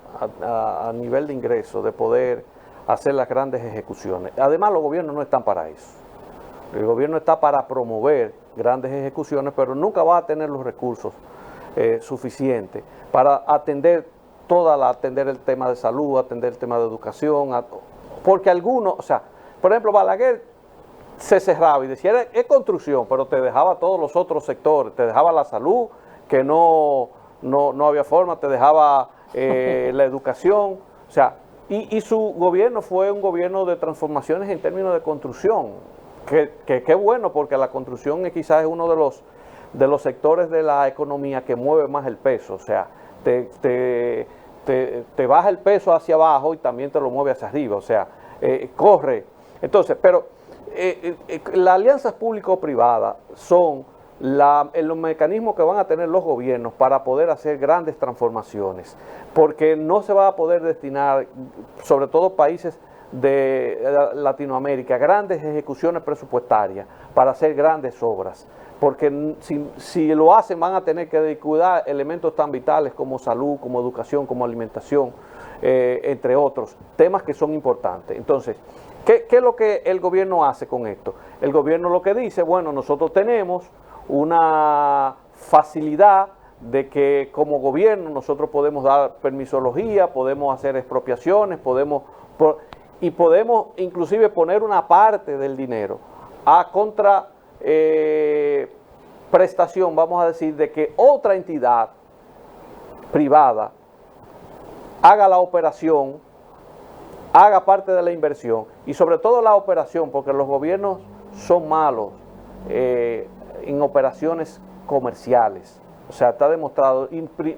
a nivel de ingreso de poder hacer las grandes ejecuciones. Además, los gobiernos no están para eso. El gobierno está para promover grandes ejecuciones, pero nunca va a tener los recursos suficiente para atender el tema de salud, atender el tema de educación, porque algunos, o sea, por ejemplo, Balaguer se cerraba y decía, es construcción, pero te dejaba todos los otros sectores, te dejaba la salud, que no había forma, te dejaba la educación, o sea, y su gobierno fue un gobierno de transformaciones en términos de construcción, que bueno, porque la construcción quizás es uno de los sectores de la economía que mueve más el peso, o sea, te baja el peso hacia abajo y también te lo mueve hacia arriba, o sea, corre. Entonces, pero las alianzas público-privadas son los mecanismos que van a tener los gobiernos para poder hacer grandes transformaciones, porque no se va a poder destinar, sobre todo países de Latinoamérica, grandes ejecuciones presupuestarias para hacer grandes obras, porque si lo hacen van a tener que descuidar elementos tan vitales como salud, como educación, como alimentación, entre otros, temas que son importantes. Entonces, ¿qué es lo que el gobierno hace con esto? El gobierno lo que dice, bueno, nosotros tenemos una facilidad de que como gobierno nosotros podemos dar permisología, podemos hacer expropiaciones, podemos inclusive poner una parte del dinero a contra prestación, vamos a decir, de que otra entidad privada haga la operación haga parte de la inversión y sobre todo la operación, porque los gobiernos son malos en operaciones comerciales. O sea, está demostrado,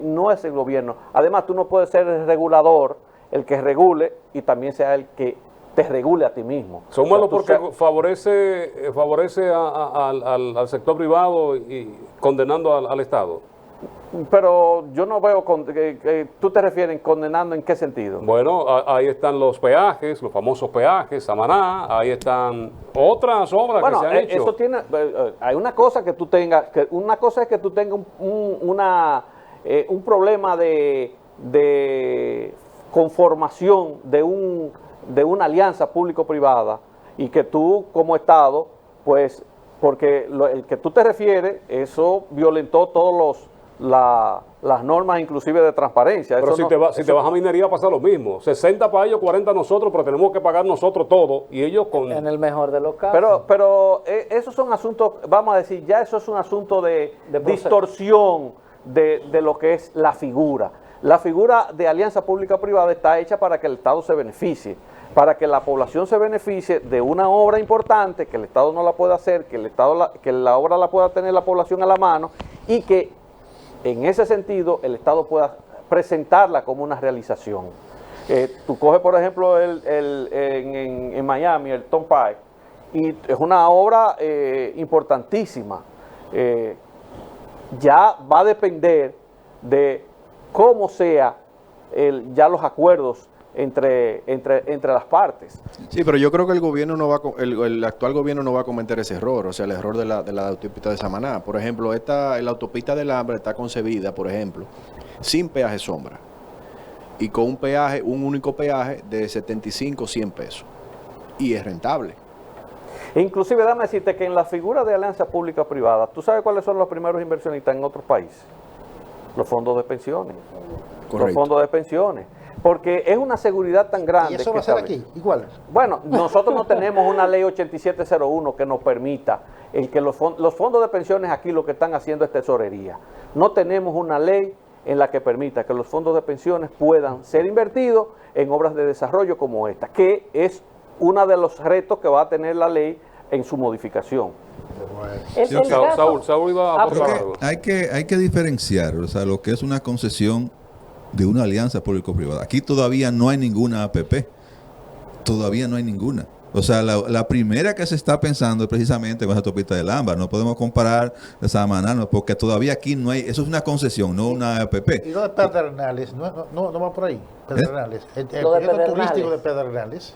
no es el gobierno. Además, tú no puedes ser el regulador, el que regule y también sea el que te regule a ti mismo. Son malos porque favorece al sector privado y condenando al Estado. Pero yo no veo, ¿tú te refieres condenando en qué sentido? Bueno, ahí están los peajes, los famosos peajes, Samaná, ahí están otras obras que se han hecho. Eso tiene, hay una cosa que tú tengas, una cosa es que tú tengas un problema de conformación de una alianza público-privada y que tú como Estado, pues, porque el que tú te refieres, eso violentó todos las normas inclusive de transparencia. Pero eso si te vas a minería pasa lo mismo, 60 para ellos, 40 nosotros, pero tenemos que pagar nosotros todo y ellos con... En el mejor de los casos. Pero esos son asuntos, vamos a decir, ya eso es un asunto de distorsión de lo que es la figura. La figura de alianza pública-privada está hecha para que el Estado se beneficie, para que la población se beneficie de una obra importante, que el Estado no la pueda hacer, que la obra la pueda tener la población a la mano y que en ese sentido el Estado pueda presentarla como una realización. Tú coges, por ejemplo, en Miami, el Turnpike, y es una obra importantísima. Ya va a depender de cómo sea ya los acuerdos entre las partes. Sí, pero yo creo que el gobierno el actual gobierno no va a cometer ese error, o sea, el error de la autopista de Samaná. Por ejemplo, la autopista del Hambre está concebida, por ejemplo, sin peaje sombra y con un único peaje de 75, 100 pesos y es rentable. Inclusive, déjame decirte que en la figura de alianza pública-privada, ¿tú sabes cuáles son los primeros inversionistas en otros países? Los fondos de pensiones. Correcto. Los fondos de pensiones. Porque es una seguridad tan grande. ¿Y eso va a ser aquí? Igual. Bueno, nosotros no tenemos una ley 8701 que nos permita que los fondos de pensiones aquí lo que están haciendo es tesorería. No tenemos una ley en la que permita que los fondos de pensiones puedan ser invertidos en obras de desarrollo como esta, que es uno de los retos que va a tener la ley en su modificación. Saúl iba a aportar algo. Hay que diferenciar, o sea, lo que es una concesión de una alianza público-privada. Aquí todavía no hay ninguna APP. Todavía no hay ninguna. O sea, la primera que se está pensando es precisamente con esa autopista del Ámbar. No podemos comparar de Samaná, porque todavía aquí no hay... Eso es una concesión, no una APP. Y lo de Pedernales, no va por ahí. Pedernales. El proyecto turístico de Pedernales.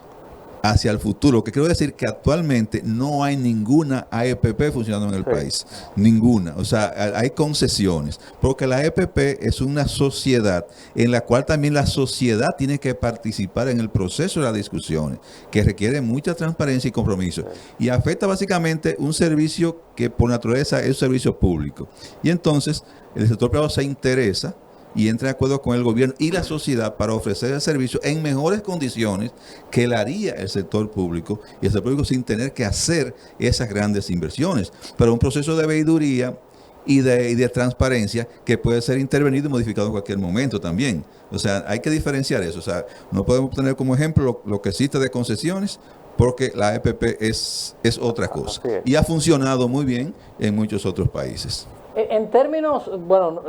Hacia el futuro, lo que quiero decir que actualmente no hay ninguna AEPP funcionando en el país, ninguna, o sea, hay concesiones, porque la AEPP es una sociedad en la cual también la sociedad tiene que participar en el proceso de las discusiones, que requiere mucha transparencia y compromiso, y afecta básicamente un servicio que por naturaleza es un servicio público, y entonces el sector privado se interesa y entra de acuerdo con el gobierno y la sociedad para ofrecer el servicio en mejores condiciones que le haría el sector público, y el sector público sin tener que hacer esas grandes inversiones, pero un proceso de veeduría y de transparencia que puede ser intervenido y modificado en cualquier momento también. O sea, hay que diferenciar eso. O sea, no podemos tener como ejemplo lo que existe de concesiones, porque la EPP es otra cosa y ha funcionado muy bien en muchos otros países. En términos, bueno,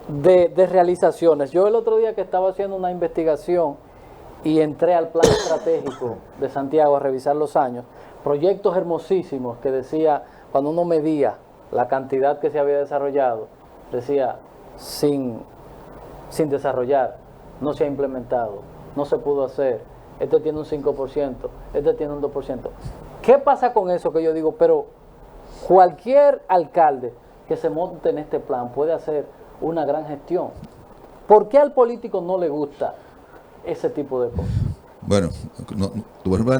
de realizaciones. Yo el otro día que estaba haciendo una investigación y entré al plan estratégico de Santiago a revisar los años, proyectos hermosísimos que decía, cuando uno medía la cantidad que se había desarrollado, decía, sin desarrollar, no se ha implementado, no se pudo hacer, este tiene un 5%, este tiene un 2%. ¿Qué pasa con eso? Que yo digo, pero cualquier alcalde que se monte en este plan puede hacer una gran gestión. ¿Por qué al político no le gusta ese tipo de cosas? Bueno,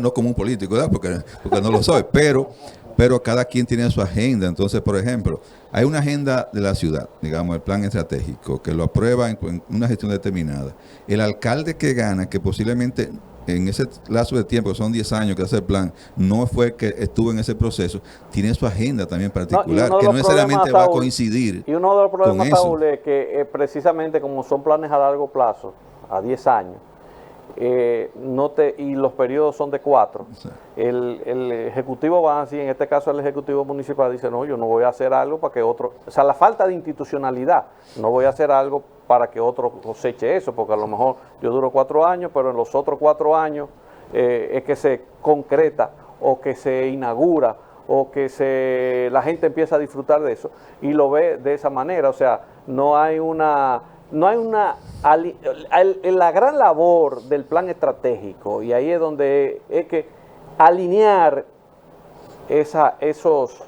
no como un político, ¿verdad? Porque no lo soy, pero cada quien tiene su agenda. Entonces, por ejemplo, hay una agenda de la ciudad, digamos, el plan estratégico, que lo aprueba en una gestión determinada. El alcalde que gana, que posiblemente en ese lazo de tiempo, que son 10 años que hace el plan, no fue que estuvo en ese proceso, tiene su agenda también particular, que no necesariamente va a coincidir. Y uno de los problemas, Saúl, es que precisamente como son planes a largo plazo, a 10 años, y los periodos son de 4. Sí. El ejecutivo va así, en este caso el ejecutivo municipal dice, no, yo no voy a hacer algo para que otro, o sea, la falta de institucionalidad, no voy a hacer algo para que otro coseche eso, porque a lo mejor yo duro 4 años, pero en los otros 4 años es que se concreta o que se inaugura o que la gente empieza a disfrutar de eso y lo ve de esa manera, o sea, la gran labor del plan estratégico, y ahí es donde es que alinear esos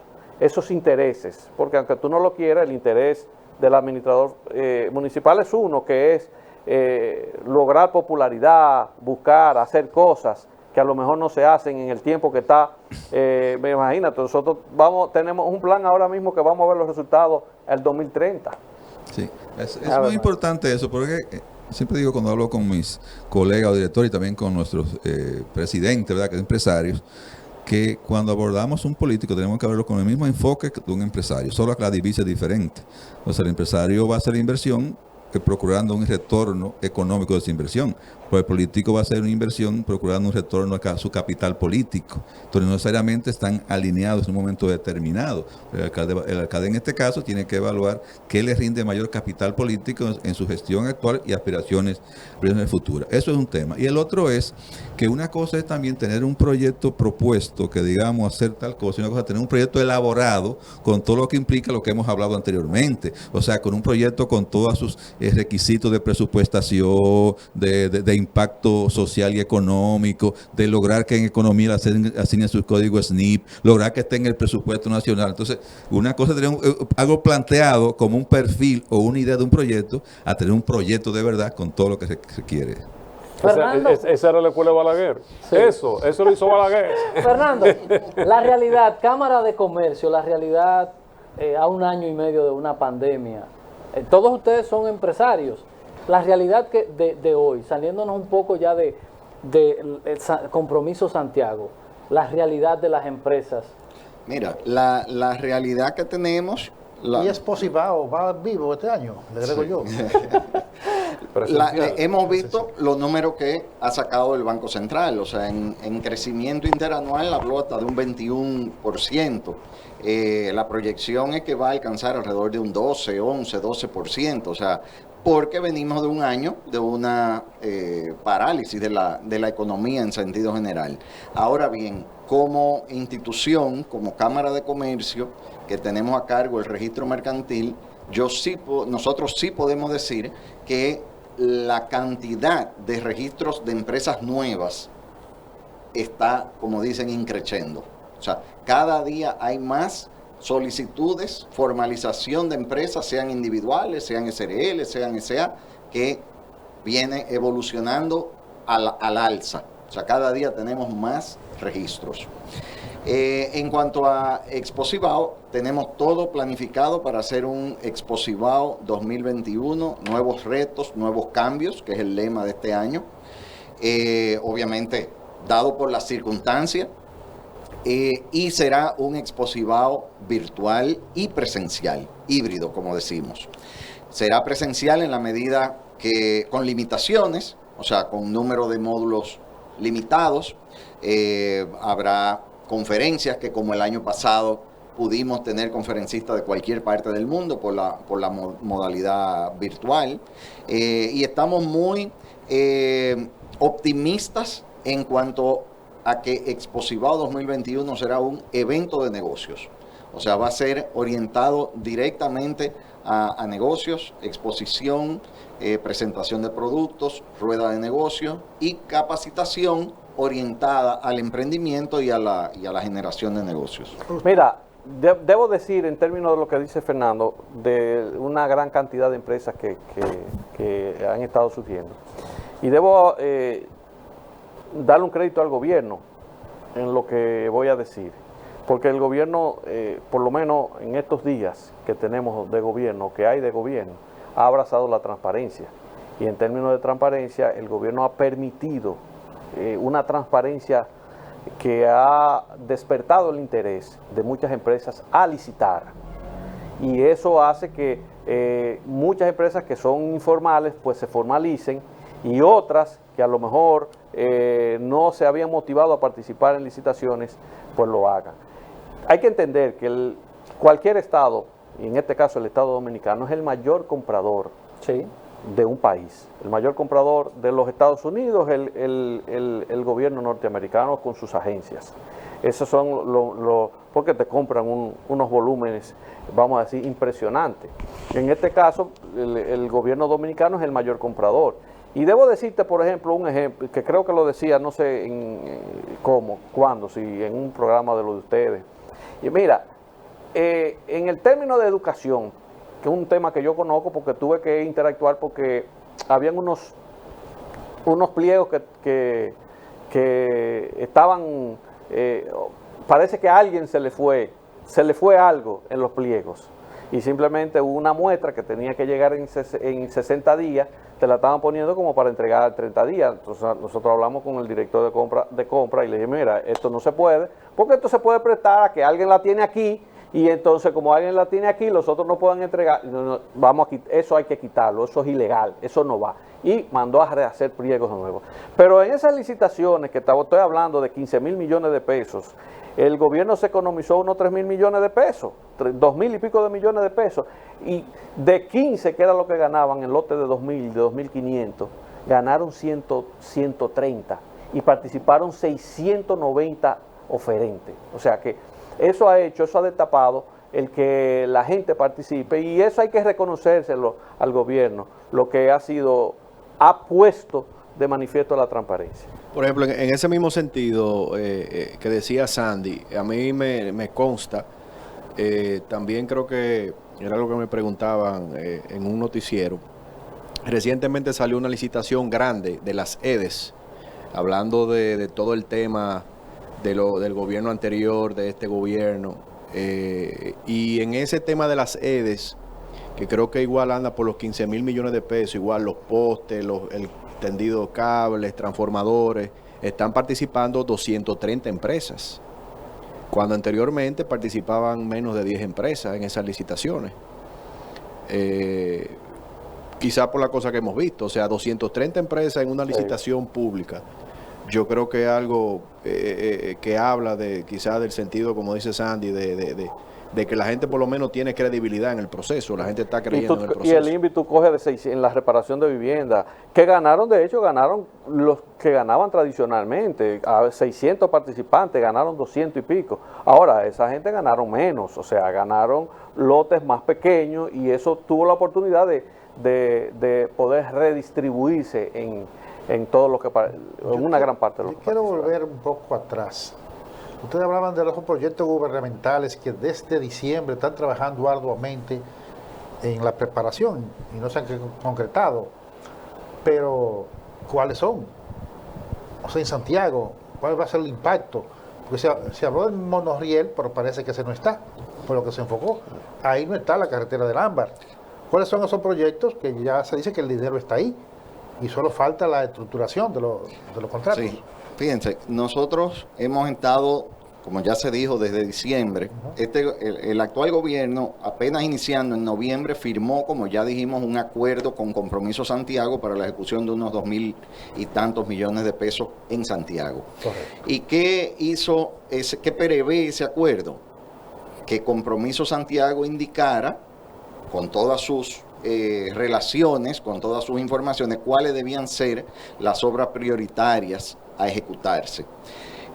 intereses, porque aunque tú no lo quieras, el interés del administrador municipal es uno, que es lograr popularidad, buscar, hacer cosas que a lo mejor no se hacen en el tiempo que está. Me imagino, nosotros tenemos un plan ahora mismo que vamos a ver los resultados el 2030. Sí, es muy importante eso, porque siempre digo cuando hablo con mis colegas o directores y también con nuestros presidentes, ¿verdad?, que son empresarios, que cuando abordamos un político tenemos que verlo con el mismo enfoque de un empresario, solo que la divisa es diferente. O sea, el empresario va a hacer inversión procurando un retorno económico de esa inversión, pero el político va a hacer una inversión procurando un retorno a su capital político. Entonces no necesariamente están alineados en un momento determinado. El alcalde en este caso tiene que evaluar qué le rinde mayor capital político en su gestión actual y aspiraciones futuras. Eso es un tema. Y el otro es que una cosa es también tener un proyecto propuesto, que digamos hacer tal cosa, y una cosa es tener un proyecto elaborado con todo lo que implica lo que hemos hablado anteriormente. O sea, con un proyecto con todos sus requisitos de presupuestación, de impacto social y económico, de lograr que en economía la asignen sus códigos SNP, lograr que esté en el presupuesto nacional. Entonces, una cosa es tener algo planteado como un perfil o una idea de un proyecto, a tener un proyecto de verdad con todo lo que se requiere. Fernando. Esa era la escuela de Balaguer. Sí. Eso lo hizo Balaguer. Fernando, la realidad, Cámara de Comercio, la realidad a 1 año y medio de una pandemia, todos ustedes son empresarios. La realidad de hoy, saliéndonos un poco ya de Compromiso Santiago, la realidad de las empresas. Mira, la realidad que tenemos... Y Exposivao va vivo este año, le agrego yo. Hemos visto los números que ha sacado el Banco Central, o sea, en crecimiento interanual habló hasta de un 21%. La proyección es que va a alcanzar alrededor de un 12, 11, 12%, o sea, porque venimos de un año de una parálisis de la economía en sentido general. Ahora bien, como institución, como Cámara de Comercio, que tenemos a cargo el registro mercantil, nosotros sí podemos decir que la cantidad de registros de empresas nuevas está, como dicen, increciendo. O sea, cada día hay más solicitudes, formalización de empresas, sean individuales, sean SRL, sean SA, que viene evolucionando al alza. O sea, cada día tenemos más registros. En cuanto a Exposivao, tenemos todo planificado para hacer un Exposivao 2021, nuevos retos, nuevos cambios, que es el lema de este año. Obviamente, dado por las circunstancias, y será un Exposivao virtual y presencial, híbrido, como decimos. Será presencial en la medida que, con limitaciones, o sea, con número de módulos limitados, habrá conferencias que, como el año pasado, pudimos tener conferencistas de cualquier parte del mundo por la modalidad virtual. Y estamos muy optimistas en cuanto a que Exposivao 2021 será un evento de negocios. O sea, va a ser orientado directamente a negocios, exposición, presentación de productos, rueda de negocios y capacitación orientada al emprendimiento y a la generación de negocios. Mira, debo decir, en términos de lo que dice Fernando, de una gran cantidad de empresas que han estado surgiendo. Y debo darle un crédito al gobierno en lo que voy a decir. Porque el gobierno, por lo menos en estos días que tenemos de gobierno, que hay de gobierno, ha abrazado la transparencia. Y en términos de transparencia, el gobierno ha permitido una transparencia que ha despertado el interés de muchas empresas a licitar. Y eso hace que muchas empresas que son informales pues se formalicen y otras que a lo mejor no se habían motivado a participar en licitaciones, pues lo hagan. Hay que entender que cualquier estado, y en este caso el Estado Dominicano, es el mayor comprador de un país. El mayor comprador de los Estados Unidos, el gobierno norteamericano con sus agencias. Esos son porque te compran unos volúmenes, vamos a decir, impresionantes. En este caso, el gobierno dominicano es el mayor comprador. Y debo decirte, por ejemplo, un ejemplo, que creo que lo decía, no sé cuándo, si en un programa de lo de ustedes. Y mira, en el término de educación, que es un tema que yo conozco porque tuve que interactuar porque habían unos pliegos que estaban, parece que a alguien se le fue algo en los pliegos y simplemente hubo una muestra que tenía que llegar en 60 días, te la estaban poniendo como para entregar en 30 días. Entonces nosotros hablamos con el director de compra y le dije, mira, esto no se puede, porque esto se puede prestar a que alguien la tiene aquí y entonces como alguien la tiene aquí, los otros no pueden entregar, eso hay que quitarlo, eso es ilegal, eso no va. Y mandó a rehacer pliegos de nuevo. Pero en esas licitaciones que estoy hablando de 15.000 millones de pesos, el gobierno se economizó unos 3.000 millones de pesos, 2.000 y pico de millones de pesos, y de 15, que era lo que ganaban en lote de 2.000, de 2.500, ganaron 130 y participaron 690 oferentes. O sea que eso ha destapado el que la gente participe y eso hay que reconocérselo al gobierno, lo que ha puesto de manifiesto la transparencia. Por ejemplo, en ese mismo sentido que decía Sandy, a mí me consta, también creo que era algo que me preguntaban en un noticiero, recientemente salió una licitación grande de las EDES, hablando de todo el tema del gobierno anterior, de este gobierno, y en ese tema de las EDES, que creo que igual anda por los 15.000 millones de pesos, igual los postes, el tendido de cables, transformadores, están participando 230 empresas, cuando anteriormente participaban menos de 10 empresas en esas licitaciones. Quizá por la cosa que hemos visto, o sea, 230 empresas en una licitación pública. Yo creo que es algo que habla quizás del sentido, como dice Sandy, de que la gente por lo menos tiene credibilidad en el proceso, la gente está creyendo en el proceso. Y el INVI tú coges en la reparación de vivienda, que ganaron, de hecho, ganaron los que ganaban tradicionalmente, a 600 participantes, ganaron 200 y pico. Ahora, esa gente ganaron menos, o sea, ganaron lotes más pequeños y eso tuvo la oportunidad de poder redistribuirse en todo lo que, en una gran parte de lo que quiero volver un poco atrás. Ustedes hablaban de los proyectos gubernamentales que desde diciembre están trabajando arduamente en la preparación y no se han concretado. Pero, ¿cuáles son? O sea, en Santiago, ¿cuál va a ser el impacto? Porque se habló del monorriel, pero parece que ese no está, por lo que se enfocó. Ahí no está la carretera del Ámbar. ¿Cuáles son esos proyectos que ya se dice que el dinero está ahí y solo falta la estructuración de los contratos? Sí. Fíjense, nosotros hemos estado, como ya se dijo, desde diciembre. El actual gobierno, apenas iniciando en noviembre, firmó, como ya dijimos, un acuerdo con Compromiso Santiago para la ejecución de unos 2.000 y tantos millones de pesos en Santiago. Correcto. ¿Y qué hizo, qué prevé ese acuerdo? Que Compromiso Santiago indicara, con todas sus relaciones, con todas sus informaciones, cuáles debían ser las obras prioritarias a ejecutarse.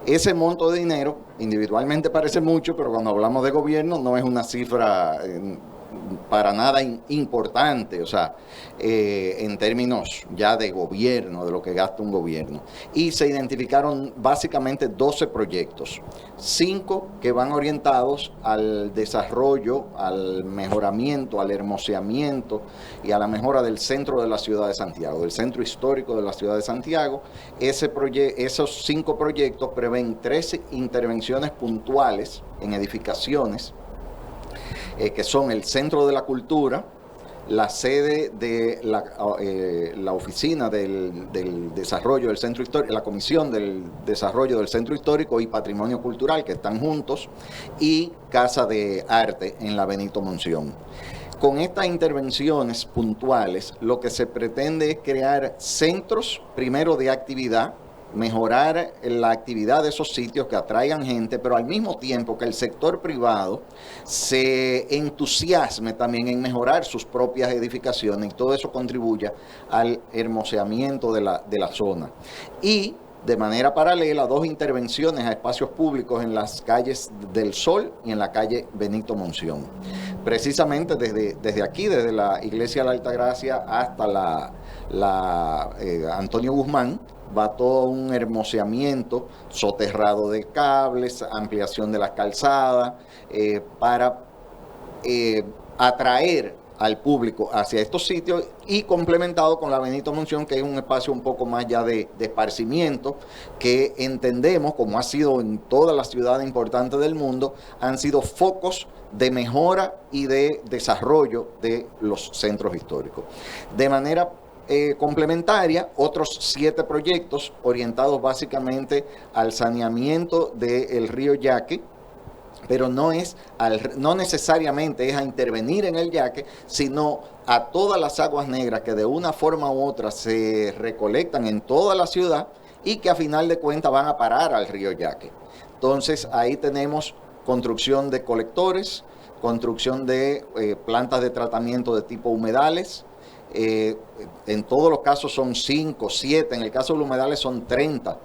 Ese monto de dinero individualmente parece mucho, pero cuando hablamos de gobierno no es una cifra para nada importante, o sea, en términos ya de gobierno, de lo que gasta un gobierno. Y se identificaron básicamente 12 proyectos, 5 que van orientados al desarrollo, al mejoramiento, al hermoseamiento y a la mejora del centro de la ciudad de Santiago, del centro histórico de la ciudad de Santiago. Esos 5 proyectos prevén 13 intervenciones puntuales en edificaciones, que son el Centro de la Cultura, la sede de la oficina del desarrollo del centro histórico, la comisión del desarrollo del centro histórico y patrimonio cultural, que están juntos, y Casa de Arte en la Benito Monción. con estas intervenciones puntuales, lo que se pretende es crear centros, primero de actividad, mejorar la actividad de esos sitios que atraigan gente, pero al mismo tiempo que el sector privado se entusiasme también en mejorar sus propias edificaciones y todo eso contribuya al hermoseamiento de la zona. Y de manera paralela, 2 intervenciones a espacios públicos en las calles del Sol y en la calle Benito Monción. Precisamente desde aquí, desde la Iglesia de la Altagracia hasta la Antonio Guzmán, va todo un hermoseamiento, soterrado de cables, ampliación de las calzadas, para atraer al público hacia estos sitios y complementado con la Benito Monción, que es un espacio un poco más ya de esparcimiento, que entendemos, como ha sido en todas las ciudades importantes del mundo, han sido focos de mejora y de desarrollo de los centros históricos. De manera complementaria, otros 7 proyectos orientados básicamente al saneamiento del río Yaque, pero no necesariamente es a intervenir en el Yaque, sino a todas las aguas negras que de una forma u otra se recolectan en toda la ciudad y que a final de cuentas van a parar al río Yaque. Entonces ahí tenemos construcción de colectores, construcción de plantas de tratamiento de tipo humedales. En todos los casos son 5, 7, en el caso de los humedales son 30.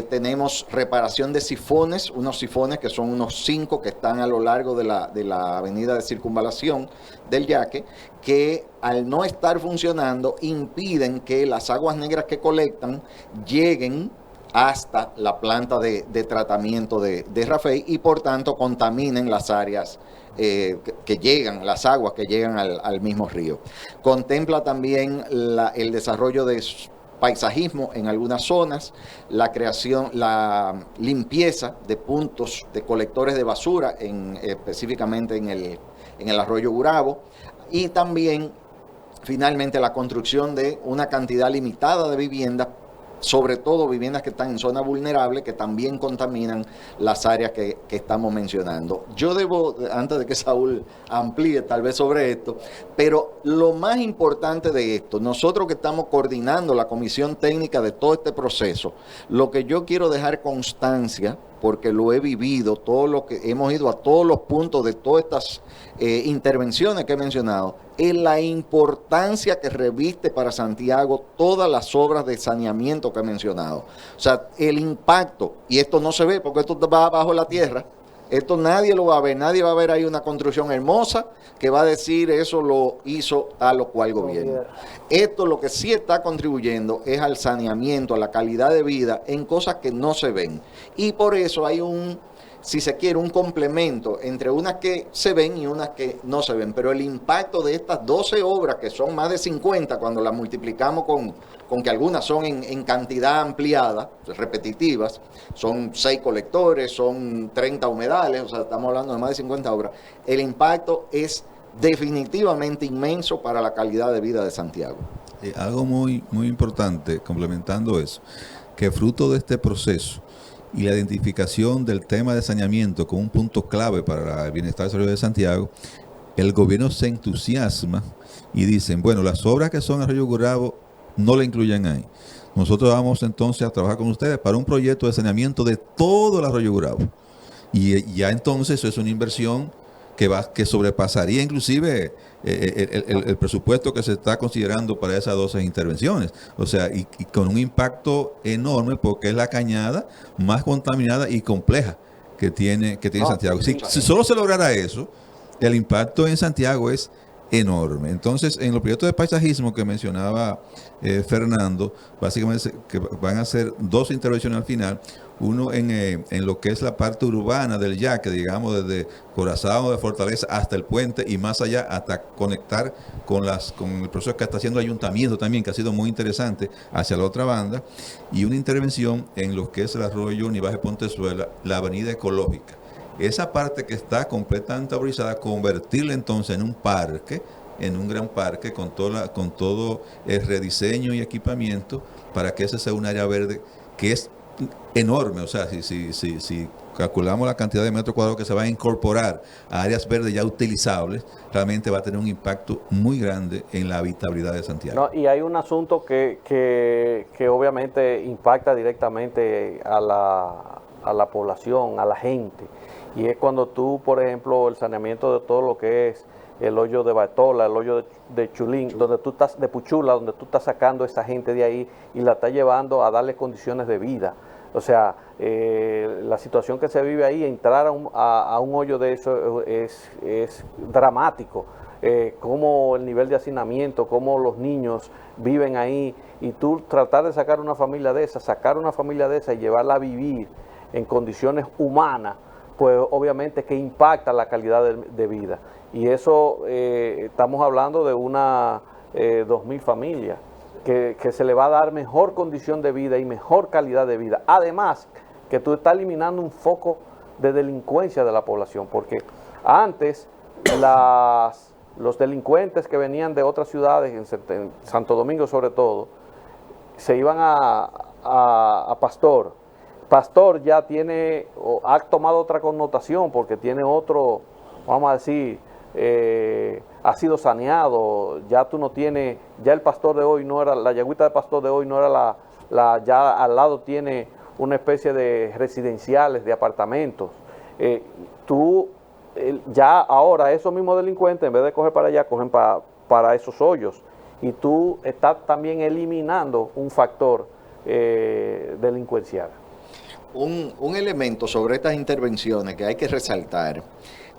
Tenemos reparación de sifones, unos sifones que son unos 5 que están a lo largo de la avenida de circunvalación del Yaque, que al no estar funcionando impiden que las aguas negras que colectan lleguen hasta la planta de tratamiento de Rafey y por tanto contaminen las áreas que llegan, las aguas que llegan al mismo río. Contempla también el desarrollo de paisajismo en algunas zonas, la creación, la limpieza de puntos de colectores de basura, específicamente en el arroyo Gurabo, y también finalmente la construcción de una cantidad limitada de viviendas, sobre todo viviendas que están en zona vulnerable, que también contaminan las áreas que estamos mencionando. Yo debo, antes de que Saúl amplíe tal vez sobre esto, pero lo más importante de esto, nosotros que estamos coordinando la comisión técnica de todo este proceso, lo que yo quiero dejar constancia, porque lo he vivido, todo lo que hemos ido a todos los puntos de todas estas intervenciones que he mencionado, es la importancia que reviste para Santiago todas las obras de saneamiento que he mencionado. O sea, el impacto, y esto no se ve porque esto va bajo la tierra, esto nadie lo va a ver, nadie va a ver ahí una construcción hermosa que va a decir eso lo hizo tal o cual gobierno. Esto lo que sí está contribuyendo es al saneamiento, a la calidad de vida en cosas que no se ven. Y por eso hay si se quiere, un complemento entre unas que se ven y unas que no se ven. Pero el impacto de estas 12 obras, que son más de 50 cuando las multiplicamos con que algunas son en cantidad ampliada, repetitivas, son 6 colectores, son 30 humedales, o sea, estamos hablando de más de 50 obras, el impacto es definitivamente inmenso para la calidad de vida de Santiago. Algo muy, muy importante, complementando eso, que fruto de este proceso y la identificación del tema de saneamiento como un punto clave para el bienestar y desarrollo de Santiago, el gobierno se entusiasma y dicen, bueno, las obras que son Arroyo Gurabo no la incluyan ahí. Nosotros vamos entonces a trabajar con ustedes para un proyecto de saneamiento de todo el Arroyo Gurabo. Y ya entonces eso es una inversión que sobrepasaría inclusive el presupuesto que se está considerando para esas 12 intervenciones. O sea, y con un impacto enorme porque es la cañada más contaminada y compleja que tiene Santiago. Si solo se lograra eso, el impacto en Santiago es enorme. Entonces, en los proyectos de paisajismo que mencionaba Fernando, básicamente que van a ser 2 intervenciones al final. Uno en lo que es la parte urbana del Yaque, digamos, desde Corazao de Fortaleza hasta el puente y más allá hasta conectar con el proceso que está haciendo el ayuntamiento también, que ha sido muy interesante, hacia la otra banda. Y una intervención en lo que es el arroyo Nivaje Pontezuela, la avenida ecológica. Esa parte que está completamente arborizada, convertirla entonces en un parque, en un gran parque con todo el rediseño y equipamiento para que ese sea un área verde que es enorme. O sea, si calculamos la cantidad de metros cuadrados que se va a incorporar a áreas verdes ya utilizables, realmente va a tener un impacto muy grande en la habitabilidad de Santiago. No, y hay un asunto que obviamente impacta directamente a la población, a la gente, y es cuando tú, por ejemplo, el saneamiento de todo lo que es el hoyo de Batola, el hoyo de Chulín, donde tú estás, de Puchula, donde tú estás sacando a esa gente de ahí y la estás llevando a darle condiciones de vida. O sea, la situación que se vive ahí, entrar a un hoyo de eso es dramático. Cómo el nivel de hacinamiento, cómo los niños viven ahí, y tú tratar de sacar una familia de esa y llevarla a vivir en condiciones humanas, pues obviamente que impacta la calidad de vida. Y eso estamos hablando de una 2.000 familias que se le va a dar mejor condición de vida y mejor calidad de vida. Además, que tú estás eliminando un foco de delincuencia de la población, porque antes los delincuentes que venían de otras ciudades, en Santo Domingo sobre todo, se iban a Pastor. Pastor ya ha tomado otra connotación porque tiene otro, vamos a decir, ha sido saneado. Ya tú no tienes, ya el Pastor de hoy no era, la yagüita de Pastor de hoy no era ya al lado tiene una especie de residenciales, de apartamentos. Ya ahora esos mismos delincuentes, en vez de coger para allá, cogen para esos hoyos. Y tú estás también eliminando un factor delincuencial. Un elemento sobre estas intervenciones que hay que resaltar: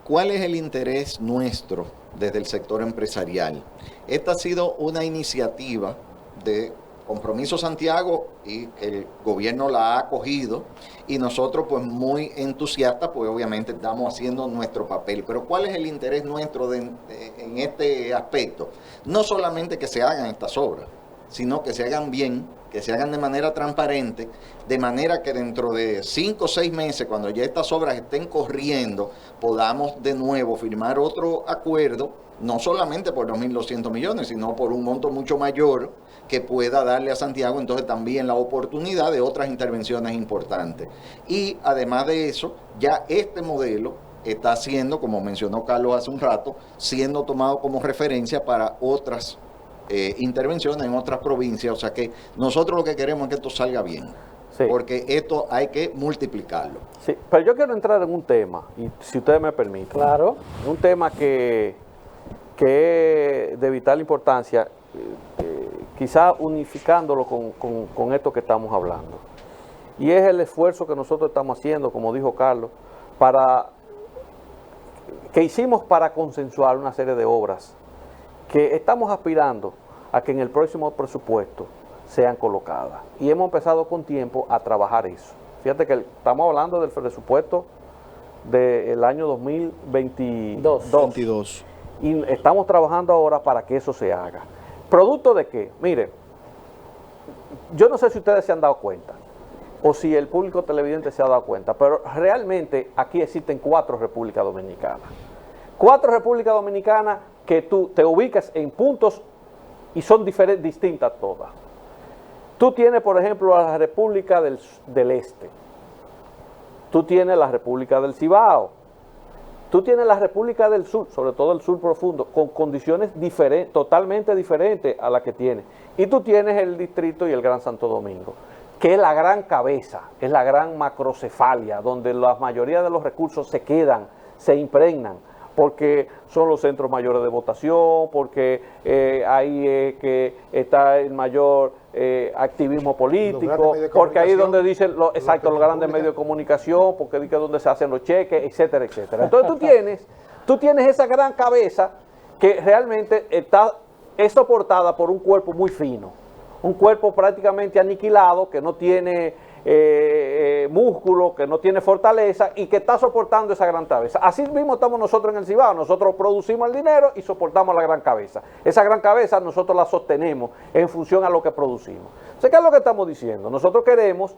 ¿cuál es el interés nuestro desde el sector empresarial? Esta ha sido una iniciativa de Compromiso Santiago y el gobierno la ha acogido, y nosotros pues muy entusiastas, pues obviamente estamos haciendo nuestro papel. Pero ¿cuál es el interés nuestro en este aspecto? No solamente que se hagan estas obras, sino que se hagan bien, que se hagan de manera transparente, de manera que dentro de 5 o 6 meses, cuando ya estas obras estén corriendo, podamos de nuevo firmar otro acuerdo, no solamente por 2.200 millones, sino por un monto mucho mayor que pueda darle a Santiago entonces también la oportunidad de otras intervenciones importantes. Y además de eso, ya este modelo está siendo, como mencionó Carlos hace un rato, siendo tomado como referencia para otras intervenciones en otras provincias. O sea que nosotros lo que queremos es que esto salga bien, sí, porque esto hay que multiplicarlo. Sí, pero yo quiero entrar en un tema, y si ustedes me permiten. Claro. Un tema que es de vital importancia, quizá unificándolo con esto que estamos hablando. Y es el esfuerzo que nosotros estamos haciendo, como dijo Carlos, que hicimos para consensuar una serie de obras que estamos aspirando a que en el próximo presupuesto sean colocadas. Y hemos empezado con tiempo a trabajar eso. Fíjate que estamos hablando del presupuesto del año 2022. Y estamos trabajando ahora para que eso se haga. ¿Producto de qué? Mire, yo no sé si ustedes se han dado cuenta, o si el público televidente se ha dado cuenta, pero realmente aquí existen 4 Repúblicas Dominicanas. 4 Repúblicas Dominicanas que tú te ubicas en puntos y son distintas todas. Tú tienes, por ejemplo, la República del Este. Tú tienes la República del Cibao. Tú tienes la República del Sur, sobre todo el sur profundo, con condiciones totalmente diferentes a las que tiene. Y tú tienes el Distrito y el Gran Santo Domingo, que es la gran cabeza, es la gran macrocefalia, donde la mayoría de los recursos se quedan, se impregnan, porque son los centros mayores de votación, porque ahí es que está el mayor activismo político, porque ahí es donde dicen, los grandes medios de comunicación, porque es donde se hacen los cheques, etcétera, etcétera. Entonces tú tienes esa gran cabeza que realmente es soportada por un cuerpo muy fino, un cuerpo prácticamente aniquilado, que no tiene músculo, que no tiene fortaleza y que está soportando esa gran cabeza. Así mismo estamos nosotros en el Cibao. Nosotros producimos el dinero y soportamos la gran cabeza. Esa gran cabeza nosotros la sostenemos en función a lo que producimos. ¿Qué es lo que estamos diciendo? Nosotros queremos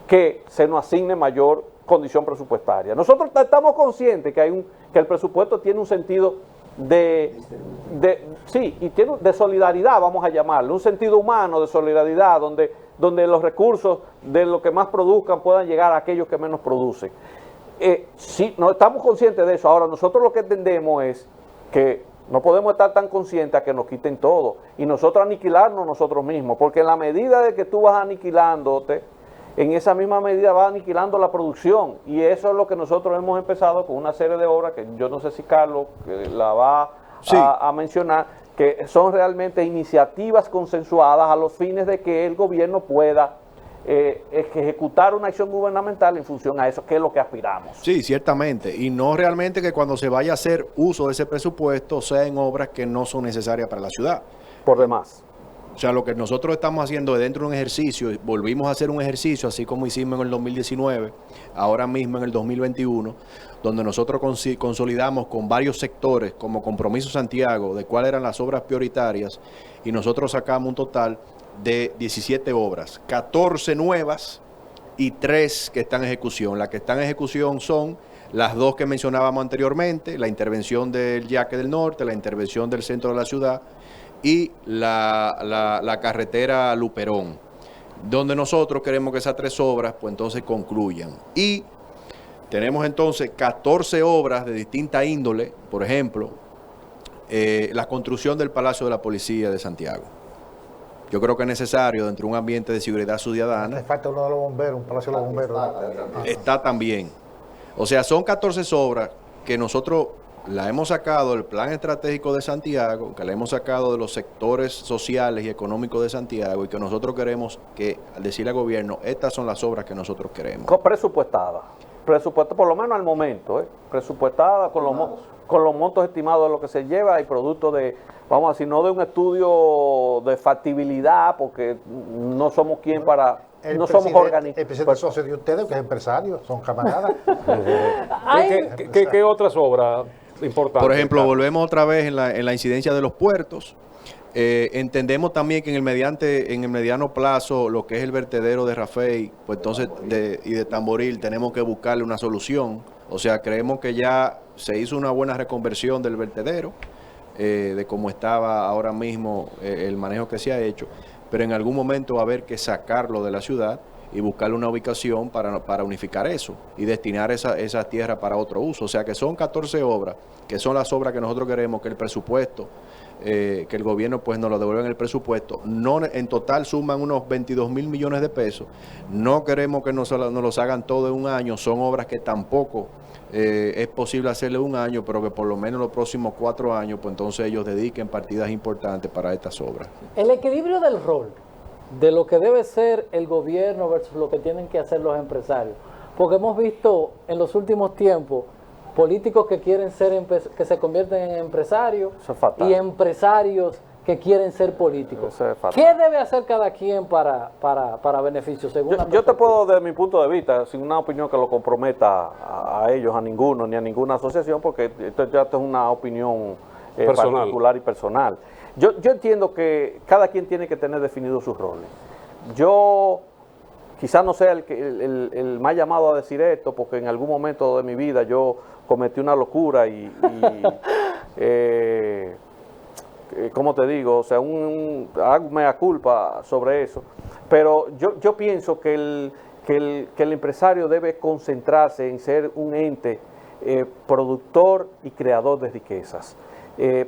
que se nos asigne mayor condición presupuestaria. Nosotros estamos conscientes que el presupuesto tiene un sentido de solidaridad, vamos a llamarlo, un sentido humano de solidaridad, donde donde los recursos de lo que más produzcan puedan llegar a aquellos que menos producen. Sí, no estamos conscientes de eso. Ahora, nosotros lo que entendemos es que no podemos estar tan conscientes a que nos quiten todo y nosotros aniquilarnos nosotros mismos, porque en la medida de que tú vas aniquilándote, en esa misma medida va aniquilando la producción, y eso es lo que nosotros hemos empezado con una serie de obras que yo no sé si Carlos la va a mencionar, que son realmente iniciativas consensuadas a los fines de que el gobierno pueda ejecutar una acción gubernamental en función a eso, que es lo que aspiramos. Sí, ciertamente, y no realmente que cuando se vaya a hacer uso de ese presupuesto sea en obras que no son necesarias para la ciudad. Por demás. O sea, lo que nosotros estamos haciendo es dentro de un ejercicio, volvimos a hacer un ejercicio, así como hicimos en el 2019, ahora mismo en el 2021, donde nosotros consolidamos con varios sectores, como Compromiso Santiago, de cuáles eran las obras prioritarias, y nosotros sacamos un total de 17 obras, 14 nuevas y 3 que están en ejecución. Las que están en ejecución son las 2 que mencionábamos anteriormente, la intervención del Yaque del Norte, la intervención del centro de la ciudad y la carretera Luperón, donde nosotros queremos que esas 3 obras pues entonces concluyan. Y tenemos entonces 14 obras de distinta índole, por ejemplo, la construcción del Palacio de la Policía de Santiago. Yo creo que es necesario dentro de un ambiente de seguridad ciudadana. Le falta uno de los bomberos, un palacio de los bomberos. Está también. O sea, son 14 obras que nosotros la hemos sacado del Plan Estratégico de Santiago, que la hemos sacado de los sectores sociales y económicos de Santiago, y que nosotros queremos que, al decirle al gobierno, estas son las obras que nosotros queremos. Presupuestada por lo menos al momento, presupuestada con los montos estimados de lo que se lleva y producto de, vamos a decir, no de un estudio de factibilidad, porque no somos quien para, no somos organismos. El presidente socio de ustedes, que es empresario, son camaradas. ¿Qué otras obras importantes? Por ejemplo, volvemos otra vez en la incidencia de los puertos. Entendemos también que en el mediano plazo, lo que es el vertedero de Rafey, pues entonces y de Tamboril, tenemos que buscarle una solución. O sea, creemos que ya se hizo una buena reconversión del vertedero, de cómo estaba ahora mismo el manejo que se ha hecho, pero en algún momento va a haber que sacarlo de la ciudad y buscarle una ubicación para unificar eso y destinar esa tierra para otro uso. O sea que son 14 obras, que son las obras que nosotros queremos que el presupuesto, que el gobierno pues nos lo devuelva en el presupuesto. No, en total suman unos 22.000 millones de pesos. No queremos que nos los hagan todo en un año. Son obras que tampoco es posible hacerle un año, pero que por lo menos los próximos 4 años, pues entonces ellos dediquen partidas importantes para estas obras. El equilibrio del rol de lo que debe ser el gobierno versus lo que tienen que hacer los empresarios. Porque hemos visto en los últimos tiempos políticos que quieren ser, que se convierten en empresarios y empresarios que quieren ser políticos. ¿Qué debe hacer cada quien para beneficio? Según yo te puedo, desde mi punto de vista, sin una opinión que lo comprometa a ellos, a ninguno, ni a ninguna asociación, porque esto es una opinión particular y personal. Yo entiendo que cada quien tiene que tener definidos sus roles. Yo quizás no sea el más llamado a decir esto, porque en algún momento de mi vida yo cometí una locura ¿cómo te digo? O sea, hago mea culpa sobre eso. Pero yo pienso que el empresario debe concentrarse en ser un ente productor y creador de riquezas,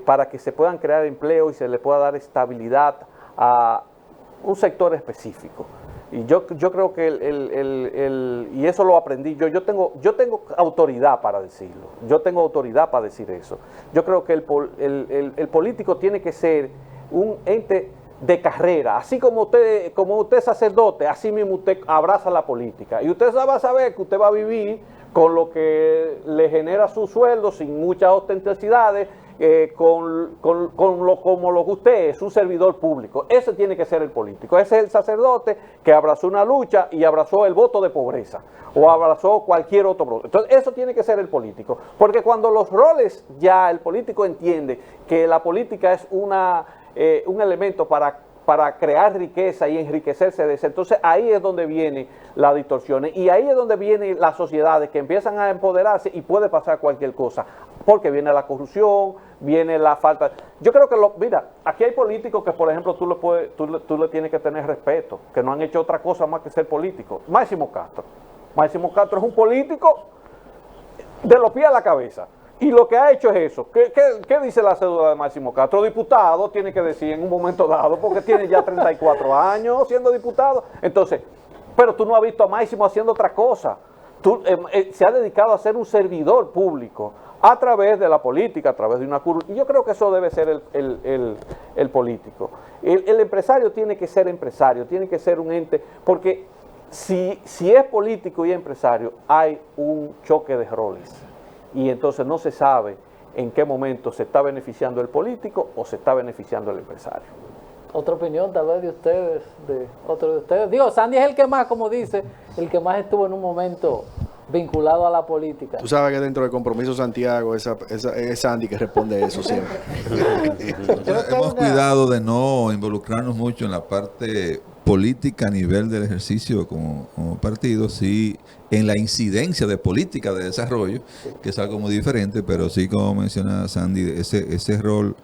para que se puedan crear empleo y se le pueda dar estabilidad a un sector específico. Y yo creo que y eso lo aprendí, yo tengo autoridad para decirlo, yo tengo autoridad para decir eso. Yo creo que el político tiene que ser un ente de carrera, así como usted es sacerdote, así mismo usted abraza la política. Y usted va a saber que usted va a vivir con lo que le genera su sueldo, sin muchas ostentosidades, como lo que usted es, un servidor público. Ese tiene que ser el político. Ese es el sacerdote que abrazó una lucha y abrazó el voto de pobreza o abrazó cualquier otro voto. Entonces eso tiene que ser el político, porque cuando los roles, ya el político entiende que la política es un elemento para crear riqueza y enriquecerse de eso. Entonces ahí es donde vienen las distorsiones y ahí es donde vienen las sociedades que empiezan a empoderarse y puede pasar cualquier cosa. porque viene la corrupción, viene la falta. Yo creo que, mira, aquí hay políticos que, por ejemplo, tú le tienes que tener respeto, que no han hecho otra cosa más que ser políticos. Máximo Castro. Máximo Castro es un político de los pies a la cabeza. Y lo que ha hecho es eso. ¿Qué dice la cédula de Máximo Castro? Diputado, tiene que decir en un momento dado, porque tiene ya 34 años siendo diputado. Entonces, pero tú no has visto a Máximo haciendo otra cosa. Se ha dedicado a ser un servidor público a través de la política, a través de una curva. Y yo creo que eso debe ser el político. El empresario tiene que ser empresario, tiene que ser un ente, porque si es político y empresario, hay un choque de roles. Y entonces no se sabe en qué momento se está beneficiando el político o se está beneficiando el empresario. Otra opinión tal vez de ustedes, de otro de ustedes. Digo, Sandy es el que más, como dice, el que más estuvo en un momento vinculado a la política. Tú sabes que dentro del Compromiso Santiago es Sandy que responde eso siempre. Hemos cuidado de no involucrarnos mucho en la parte política a nivel del ejercicio como partido, sí en la incidencia de política de desarrollo, que es algo muy diferente, pero sí, como menciona Sandy, ese rol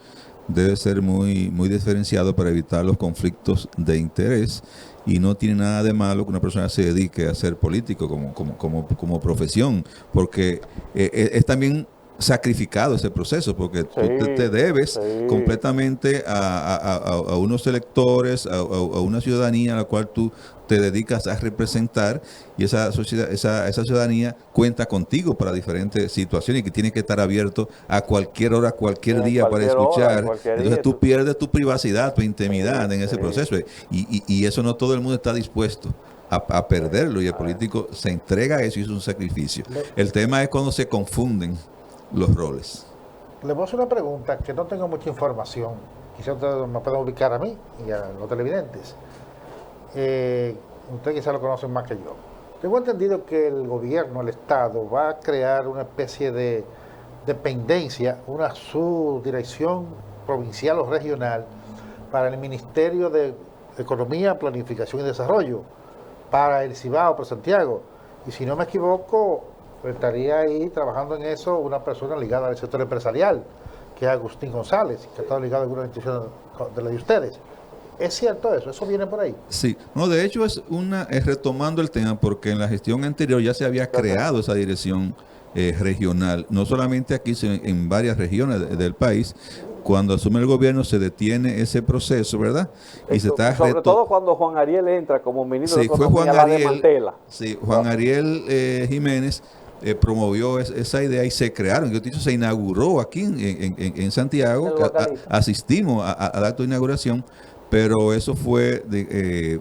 debe ser muy diferenciado para evitar los conflictos de interés, y no tiene nada de malo que una persona se dedique a ser político como profesión, porque es también sacrificado ese proceso, porque tú te debes completamente a unos electores, a una ciudadanía a la cual tú te dedicas a representar, y esa ciudadanía cuenta contigo para diferentes situaciones y que tiene que estar abierto a cualquier hora, cualquier día para escuchar. Entonces tú pierdes tu privacidad, tu intimidad en ese proceso, y eso no todo el mundo está dispuesto a perderlo, y el político se entrega a eso y es un sacrificio. El tema es cuando se confunden los roles. Le voy a hacer una pregunta que no tengo mucha información. Quizá ustedes me puedan ubicar a mí y a los televidentes. Ustedes quizá lo conocen más que yo. Tengo entendido que el gobierno, el Estado, va a crear una especie de dependencia, una subdirección provincial o regional para el Ministerio de Economía, Planificación y Desarrollo, para el Cibao, para Santiago. Y si no me equivoco, estaría ahí trabajando en eso una persona ligada al sector empresarial, que es Agustín González, que ha estado ligado a alguna institución de la de ustedes. ¿Es cierto eso? ¿Eso viene por ahí? Sí, no, de hecho es retomando el tema, porque en la gestión anterior ya se había creado esa dirección regional, no solamente aquí, sino en varias regiones del país. Cuando asume el gobierno se detiene ese proceso, ¿verdad? Y se está sobre todo cuando Juan Ariel entra como ministro de Economía, fue Juan la Ariel, desmantela. Sí, Juan Ariel Jiménez promovió esa idea y se crearon. Yo dicho, se inauguró aquí en Santiago. Asistimos al acto de inauguración, pero eso fue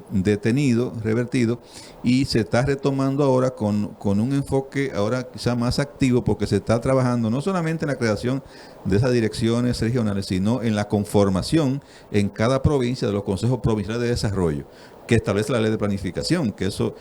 detenido, revertido, y se está retomando ahora con un enfoque ahora quizá más activo, porque se está trabajando no solamente en la creación de esas direcciones regionales, sino en la conformación en cada provincia de los consejos provinciales de desarrollo, que establece la ley de planificación, que eso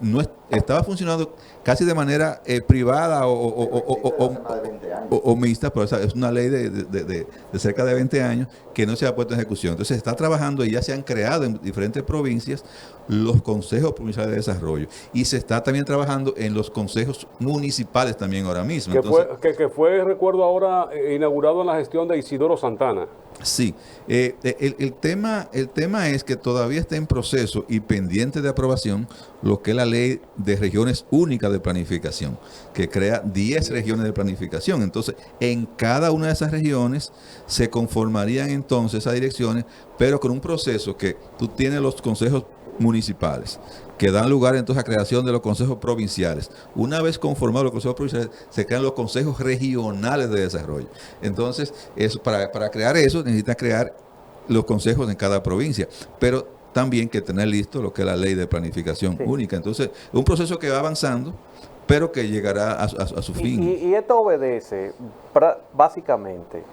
no estaba funcionando casi de manera privada o mixta, pero es una ley de cerca de 20 años que no se ha puesto en ejecución. Entonces se está trabajando y ya se han creado en diferentes provincias los consejos provinciales de desarrollo, y se está también trabajando en los consejos municipales también ahora mismo. Que fue, recuerdo ahora, inaugurado en la gestión de Isidoro Santana. Sí, el tema es que todavía está en proceso y pendiente de aprobación lo que es la ley de regiones únicas de planificación, que crea 10 regiones de planificación. Entonces, en cada una de esas regiones se conformarían entonces esas direcciones, pero con un proceso que tú tienes los consejos municipales, que dan lugar entonces a creación de los consejos provinciales. Una vez conformados los consejos provinciales, se crean los consejos regionales de desarrollo. Entonces, para crear eso, necesitas crear los consejos en cada provincia, pero también que tener listo lo que es la ley de planificación única. Entonces, es un proceso que va avanzando, pero que llegará a su fin. Y esto obedece básicamente,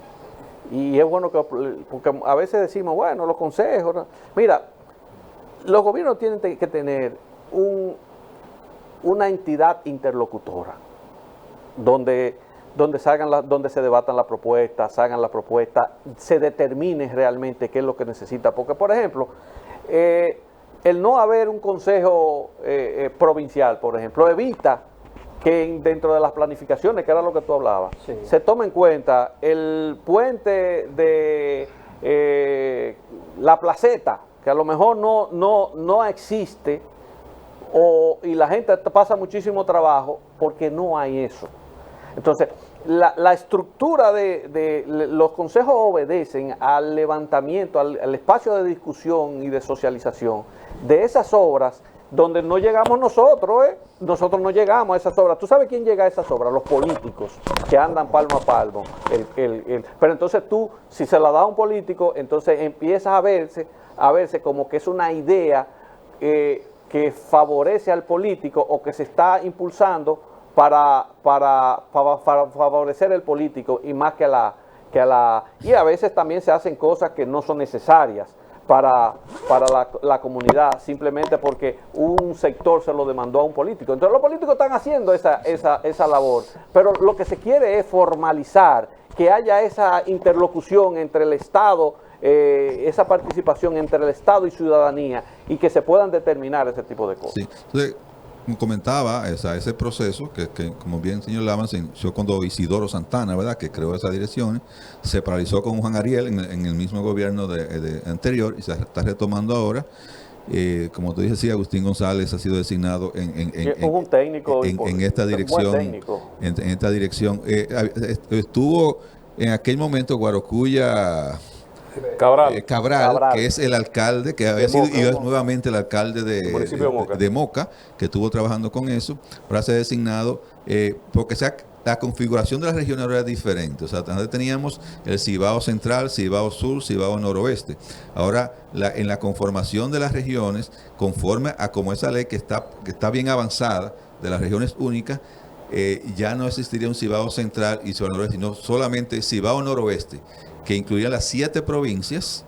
y es bueno porque a veces decimos, bueno, los consejos, ¿no? Mira, los gobiernos tienen que tener una entidad interlocutora donde se debatan las propuestas, se hagan las propuestas, se determine realmente qué es lo que necesita. Porque, por ejemplo, el no haber un consejo provincial, por ejemplo, evita que dentro de las planificaciones, que era lo que tú hablabas, Sí. se tome en cuenta el puente de la placeta, que a lo mejor no existe, y la gente pasa muchísimo trabajo porque no hay eso. Entonces, la estructura de los consejos obedecen al levantamiento, al espacio de discusión y de socialización de esas obras donde no llegamos nosotros, nosotros no llegamos a esas obras. ¿Tú sabes quién llega a esas obras? Los políticos que andan palmo a palmo. Pero entonces tú, si se la da a un político, entonces empiezas a verse como que es una idea que favorece al político o que se está impulsando para favorecer el político y más que a la... Y a veces también se hacen cosas que no son necesarias para la comunidad, simplemente porque un sector se lo demandó a un político. Entonces los políticos están haciendo esa labor, pero lo que se quiere es formalizar, que haya esa interlocución entre el Estado, esa participación entre el Estado y ciudadanía, y que se puedan determinar ese tipo de cosas. Sí. Entonces, como comentaba, ese proceso que como bien señalaban, se inició cuando Isidoro Santana, ¿verdad?, que creó esa dirección, se paralizó con Juan Ariel en el mismo gobierno anterior y se está retomando ahora. Como tú dices, sí, Agustín González ha sido designado un técnico en esta dirección. buen técnico. En esta dirección. Estuvo en aquel momento Guarocuya Cabral, que es el alcalde, que había sido y es nuevamente el alcalde de Moca, que estuvo trabajando con eso, para ser designado, porque la configuración de las regiones ahora es diferente. O sea, antes teníamos el Cibao Central, Cibao Sur, Cibao Noroeste. Ahora, en la conformación de las regiones, conforme a como esa ley que está bien avanzada, de las regiones únicas, ya no existiría un Cibao Central y Cibao Noroeste, sino solamente Cibao Noroeste, que incluía las 7 provincias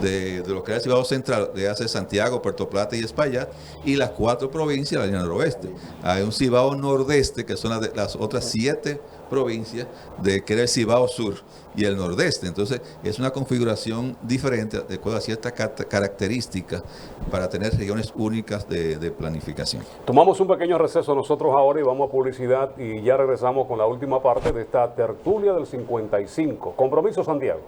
de lo que era el Cibao Central, de hace Santiago, Puerto Plata y Espaillat, y las 4 provincias de la línea noroeste. Hay un Cibao Nordeste, que son las otras 7 provincias, que era el Cibao Sur y el Nordeste. Entonces, es una configuración diferente, de acuerdo a ciertas características, para tener regiones únicas de planificación. Tomamos un pequeño receso nosotros ahora y vamos a publicidad y ya regresamos con la última parte de esta tertulia del 55. Compromiso Santiago.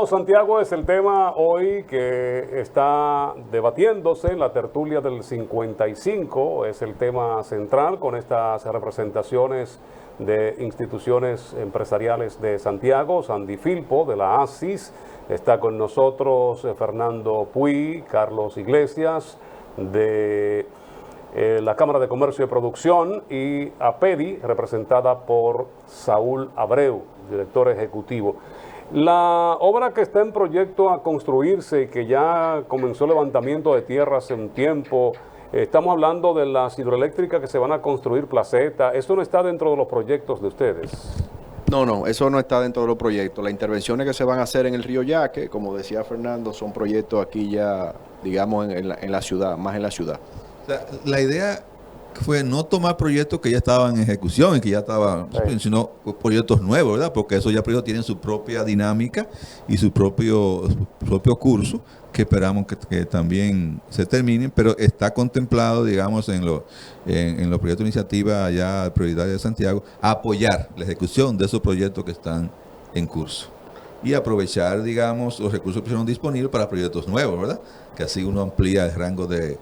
Bueno, Santiago es el tema hoy que está debatiéndose. La tertulia del 55 es el tema central con estas representaciones de instituciones empresariales de Santiago. Sandy Filpo de la ASIS, está con nosotros Fernando Puy, Carlos Iglesias de la Cámara de Comercio y Producción, y APEDI, representada por Saúl Abreu, director ejecutivo. La obra que está en proyecto a construirse y que ya comenzó el levantamiento de tierra hace un tiempo, estamos hablando de las hidroeléctricas que se van a construir, Placeta, ¿eso no está dentro de los proyectos de ustedes? No, eso no está dentro de los proyectos. Las intervenciones que se van a hacer en el río Yaque, como decía Fernando, son proyectos aquí ya, digamos, en la ciudad, más en la ciudad. O sea, la idea fue no tomar proyectos que ya estaban en ejecución y que ya estaban, sino proyectos nuevos, ¿verdad? Porque esos ya proyectos tienen su propia dinámica y su propio curso, que esperamos que también se terminen, pero está contemplado, digamos, en los proyectos de iniciativa ya prioritarios de Santiago, apoyar la ejecución de esos proyectos que están en curso y aprovechar, digamos, los recursos que son disponibles para proyectos nuevos, ¿verdad? Que así uno amplía el rango de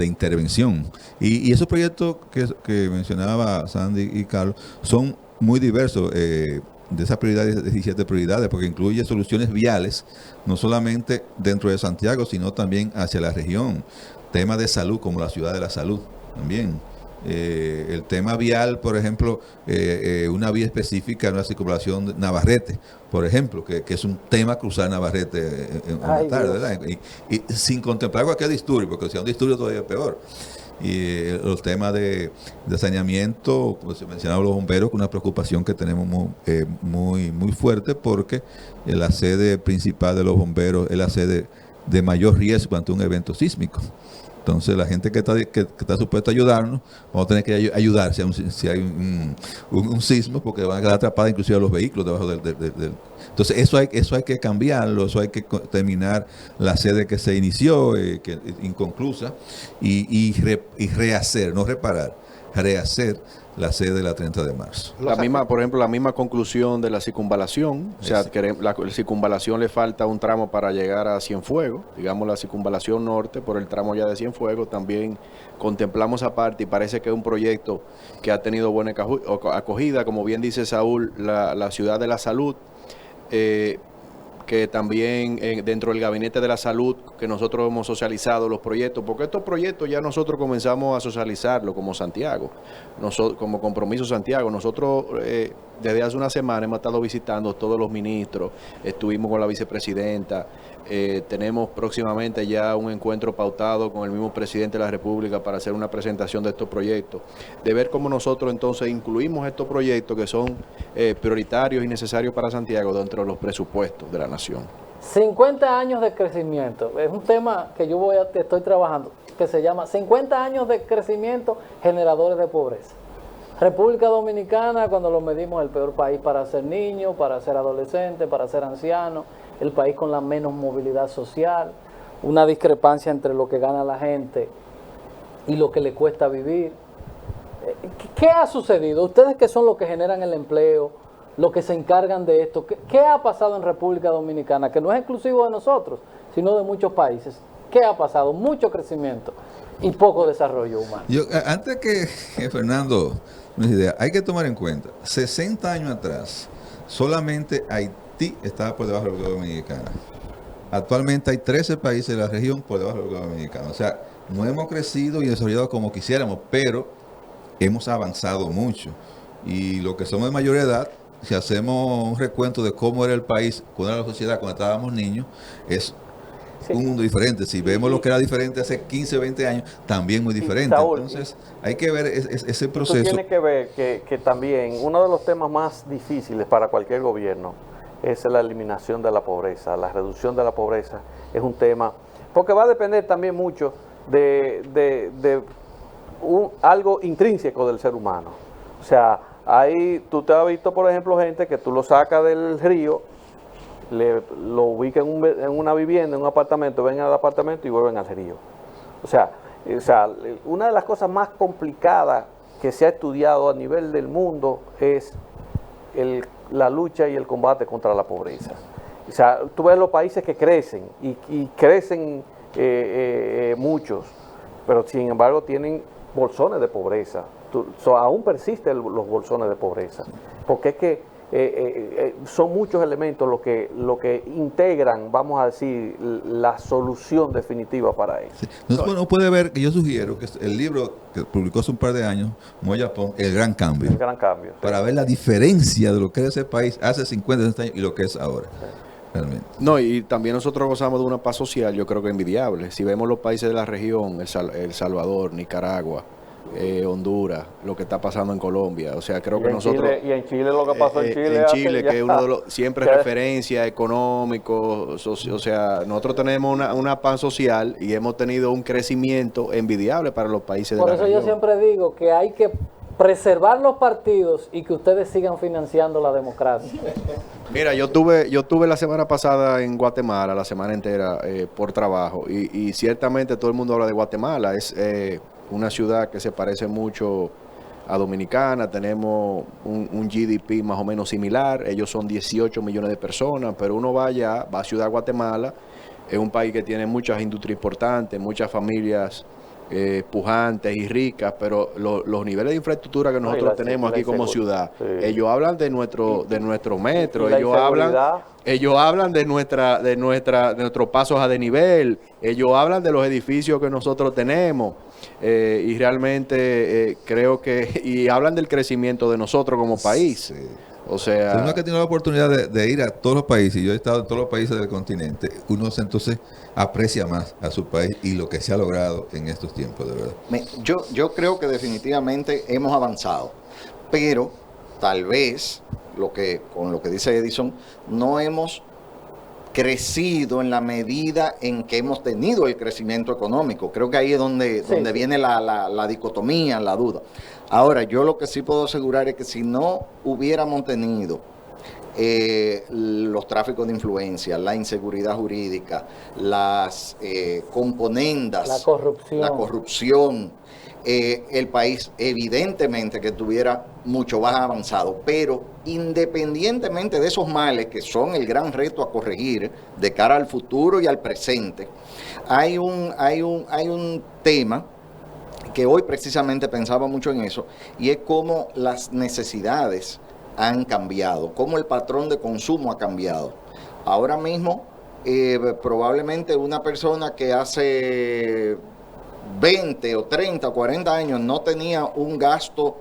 intervención. Y esos proyectos que mencionaba Sandy y Carlos son muy diversos, de esas prioridades, 17 prioridades, porque incluye soluciones viales, no solamente dentro de Santiago, sino también hacia la región. Temas de salud, como la ciudad de la salud, también. El tema vial, por ejemplo, una vía específica en una circunvalación de Navarrete, por ejemplo, que es un tema cruzar Navarrete en una tarde, ¿verdad? Y sin contemplar cualquier disturbio, porque si hay un disturbio todavía es peor. Y los temas de saneamiento, como se mencionaba los bomberos, con una preocupación que tenemos muy fuerte, porque la sede principal de los bomberos es la sede de mayor riesgo ante un evento sísmico. Entonces, la gente que está supuesta a ayudarnos, vamos a tener que ayudar si hay un sismo, porque van a quedar atrapados inclusive los vehículos debajo del. Entonces, eso hay que cambiarlo, eso hay que terminar la sede que se inició, que inconclusa, y rehacer, no reparar, rehacer la sede de la 30 de marzo. Por ejemplo, la misma conclusión de la circunvalación, o sea, la circunvalación le falta un tramo para llegar a Cienfuegos, digamos la circunvalación norte por el tramo ya de Cienfuegos, también contemplamos aparte y parece que es un proyecto que ha tenido buena acogida, como bien dice Saúl, la ciudad de la salud, que también dentro del Gabinete de la Salud, que nosotros hemos socializado los proyectos, porque estos proyectos ya nosotros comenzamos a socializarlo como Santiago, como Compromiso Santiago. Nosotros desde hace una semana hemos estado visitando todos los ministros, estuvimos con la vicepresidenta, tenemos próximamente ya un encuentro pautado con el mismo presidente de la República para hacer una presentación de estos proyectos, de ver cómo nosotros entonces incluimos estos proyectos que son prioritarios y necesarios para Santiago dentro de los presupuestos de la nación. 50 años de crecimiento, es un tema que estoy trabajando, que se llama 50 años de crecimiento generadores de pobreza. República Dominicana, cuando lo medimos, el peor país para ser niño, para ser adolescente, para ser anciano, el país con la menos movilidad social, una discrepancia entre lo que gana la gente y lo que le cuesta vivir. ¿Qué ha sucedido? Ustedes que son los que generan el empleo, los que se encargan de esto, ¿qué ha pasado en República Dominicana? Que no es exclusivo de nosotros, sino de muchos países. ¿Qué ha pasado? Mucho crecimiento y poco desarrollo humano. Antes que Fernando nos idea, hay que tomar en cuenta, 60 años atrás, solamente Haití estaba por debajo de la República Dominicana. Actualmente hay 13 países de la región por debajo de la República Dominicana. O sea, no hemos crecido y desarrollado como quisiéramos, pero hemos avanzado mucho. Y lo que somos de mayor edad, si hacemos un recuento de cómo era el país, cómo era la sociedad cuando estábamos niños, es un mundo diferente. Si vemos lo que era diferente hace 15, 20 años, también muy diferente. Saúl, entonces, hay que ver ese proceso. Tiene que ver que también uno de los temas más difíciles para cualquier gobierno es la eliminación de la pobreza, la reducción de la pobreza es un tema, porque va a depender también mucho de algo intrínseco del ser humano. O sea, ahí tú te has visto, por ejemplo, gente que tú lo sacas del río, lo ubica en una vivienda, en un apartamento, ven al apartamento y vuelven al río. O sea, una de las cosas más complicadas que se ha estudiado a nivel del mundo es la lucha y el combate contra la pobreza. O sea, tú ves los países que crecen y crecen muchos, pero sin embargo tienen bolsones de pobreza. Aún persisten los bolsones de pobreza, porque es que son muchos elementos lo que integran, vamos a decir, la solución definitiva para eso. Sí. Entonces, uno puede ver que yo sugiero que el libro que publicó hace un par de años, Moyapón, El Gran Cambio, El gran cambio. Sí. para ver la diferencia de lo que era ese país hace 50, 60 años y lo que es ahora. Realmente. No, y también nosotros gozamos de una paz social, yo creo que envidiable. Si vemos los países de la región, El Salvador, Nicaragua, Honduras, lo que está pasando en Colombia, o sea, creo que nosotros... Y en Chile lo que pasó en Chile... En Chile, que es uno de los... Siempre referencia económico, o sea, nosotros tenemos una paz social y hemos tenido un crecimiento envidiable para los países de la región. Por eso yo siempre digo que hay que preservar los partidos y que ustedes sigan financiando la democracia. Mira, yo tuve la semana pasada en Guatemala, la semana entera, por trabajo, y ciertamente todo el mundo habla de Guatemala. Es una ciudad que se parece mucho a Dominicana, tenemos un GDP más o menos similar, ellos son 18 millones de personas, pero uno va a Ciudad Guatemala, es un país que tiene muchas industrias importantes, muchas familias pujantes y ricas, pero los niveles de infraestructura que nosotros tenemos aquí como ciudad, sí. Ellos hablan de nuestro metro, ellos hablan de nuestros pasos a desnivel, ellos hablan de los edificios que nosotros tenemos, y realmente creo que, y hablan del crecimiento de nosotros como país. Sí. O sea, si uno que tiene la oportunidad de ir a todos los países, y yo he estado en todos los países del continente, uno entonces aprecia más a su país y lo que se ha logrado en estos tiempos, de verdad. Yo creo que definitivamente hemos avanzado, pero tal vez, con lo que dice Edison, no hemos crecido en la medida en que hemos tenido el crecimiento económico. Creo que ahí es donde viene la dicotomía, la duda. Ahora, yo lo que sí puedo asegurar es que si no hubiéramos tenido los tráficos de influencia, la inseguridad jurídica, las componendas, la corrupción, el país evidentemente que estuviera mucho más avanzado, pero independientemente de esos males que son el gran reto a corregir de cara al futuro y al presente, hay un tema que hoy precisamente pensaba mucho en eso, y es cómo las necesidades han cambiado, cómo el patrón de consumo ha cambiado. Ahora mismo, probablemente una persona que hace 20 o 30 o 40 años no tenía un gasto,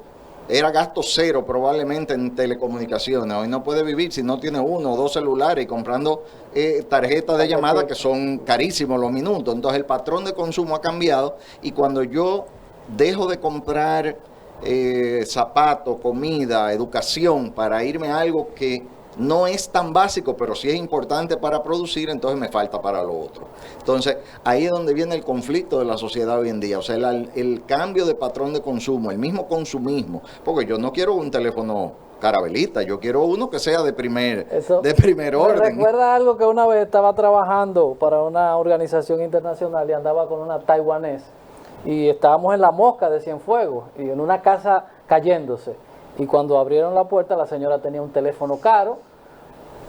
era gasto cero probablemente en telecomunicaciones. Hoy no puede vivir si no tiene 1 o 2 celulares y comprando tarjetas de llamada que son carísimos los minutos. Entonces el patrón de consumo ha cambiado, y cuando yo dejo de comprar zapatos, comida, educación para irme a algo que no es tan básico, pero sí es importante para producir, entonces me falta para lo otro. Entonces, ahí es donde viene el conflicto de la sociedad hoy en día, o sea, el cambio de patrón de consumo, el mismo consumismo, porque yo no quiero un teléfono carabelita, yo quiero uno que sea de primer orden. Me recuerda algo que una vez estaba trabajando para una organización internacional y andaba con una taiwanés, y estábamos en La Mosca de Cienfuegos, y en una casa cayéndose. Y cuando abrieron la puerta, la señora tenía un teléfono caro,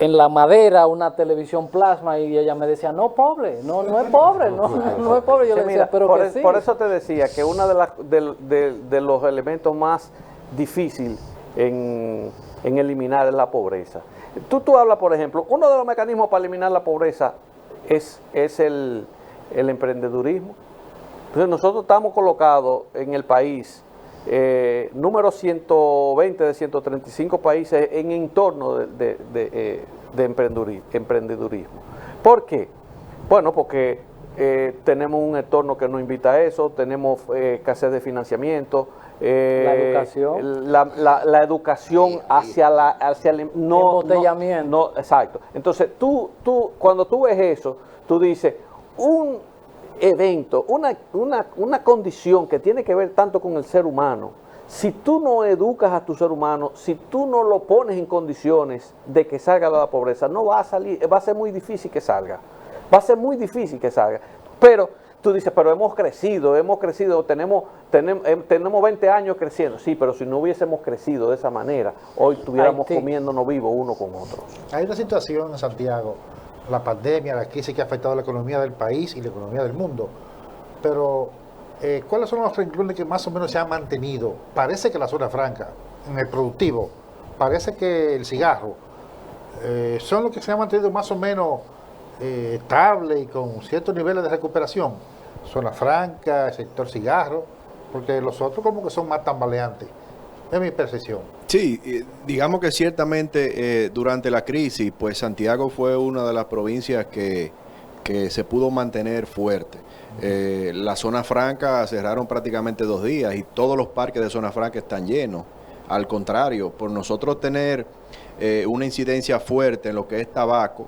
en la madera una televisión plasma, y ella me decía, no, pobre, no es pobre, no es pobre. Yo le decía, pero que sí. Por eso te decía que uno de los elementos más difíciles en eliminar es la pobreza. Tú hablas, por ejemplo, uno de los mecanismos para eliminar la pobreza es el emprendedurismo. Entonces nosotros estamos colocados en el país número 120 de 135 países en entorno de emprendedurismo. ¿Por qué? Bueno, porque tenemos un entorno que nos invita a eso, tenemos escasez de financiamiento, la educación, la educación hacia el embotellamiento. No, exacto. Entonces cuando tú ves eso, tú dices, un evento, una condición que tiene que ver tanto con el ser humano, si tú no educas a tu ser humano, si tú no lo pones en condiciones de que salga de la pobreza, no va a salir, va a ser muy difícil que salga, Pero tú dices, pero hemos crecido, tenemos 20 años creciendo. Sí, pero si no hubiésemos crecido de esa manera, hoy estuviéramos comiéndonos vivos uno con otro. Hay una situación en Santiago, la pandemia, la crisis que ha afectado la economía del país y la economía del mundo, pero ¿cuáles son los renglones que más o menos se han mantenido? Parece que la zona franca, en el productivo, parece que el cigarro, son los que se han mantenido más o menos estable y con ciertos niveles de recuperación. Zona franca, el sector cigarro, porque los otros como que son más tambaleantes. Es mi percepción. Sí, digamos que ciertamente durante la crisis, pues Santiago fue una de las provincias que se pudo mantener fuerte. La zona franca cerraron prácticamente 2 días y todos los parques de zona franca están llenos. Al contrario, por nosotros tener una incidencia fuerte en lo que es tabaco,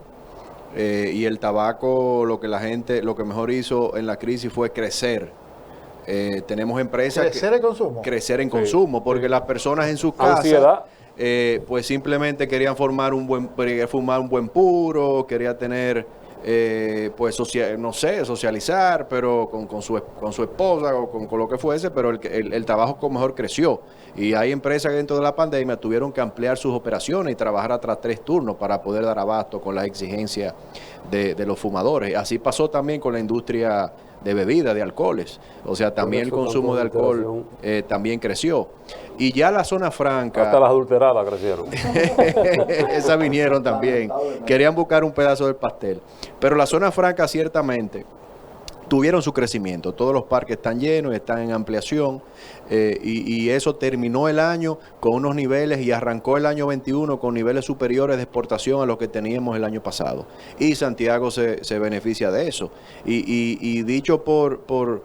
y el tabaco, lo que mejor hizo en la crisis fue crecer. Tenemos empresas crecer en consumo. Crecer en consumo, porque las personas en sus casas pues simplemente querían fumar un buen puro, quería tener pues socializar, pero con su esposa o con lo que fuese, pero el trabajo mejor creció. Y hay empresas que dentro de la pandemia tuvieron que ampliar sus operaciones y trabajar hasta 3 turnos para poder dar abasto con las exigencias de los fumadores. Así pasó también con la industria de bebidas, de alcoholes. O sea, también el consumo de alcohol también creció. Y ya la zona franca... Hasta las adulteradas crecieron. Esas vinieron también. Querían buscar un pedazo del pastel. Pero la zona franca ciertamente tuvieron su crecimiento. Todos los parques están llenos, están en ampliación, y eso terminó el año con unos niveles y arrancó el año 21 con niveles superiores de exportación a los que teníamos el año pasado. Y Santiago se beneficia de eso. Y dicho por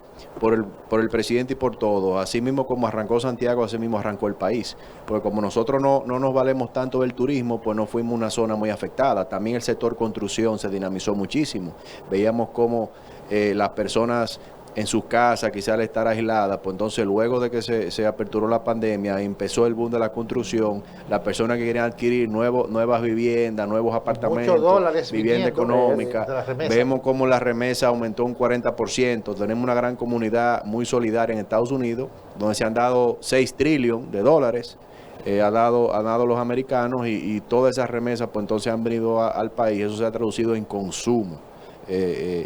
el presidente y por todo, así mismo como arrancó Santiago, así mismo arrancó el país. Porque como nosotros no nos valemos tanto del turismo, pues no fuimos una zona muy afectada. También el sector construcción se dinamizó muchísimo. Veíamos cómo las personas en sus casas, quizás al estar aisladas, pues entonces luego de que se aperturó la pandemia, empezó el boom de la construcción, las personas que querían adquirir nuevas viviendas, nuevos apartamentos, vivienda económica, vemos cómo la remesa aumentó un 40%, tenemos una gran comunidad muy solidaria en Estados Unidos, donde se han dado 6 trillones de dólares, ha dado los americanos, y todas esas remesas pues entonces han venido al país, eso se ha traducido en consumo,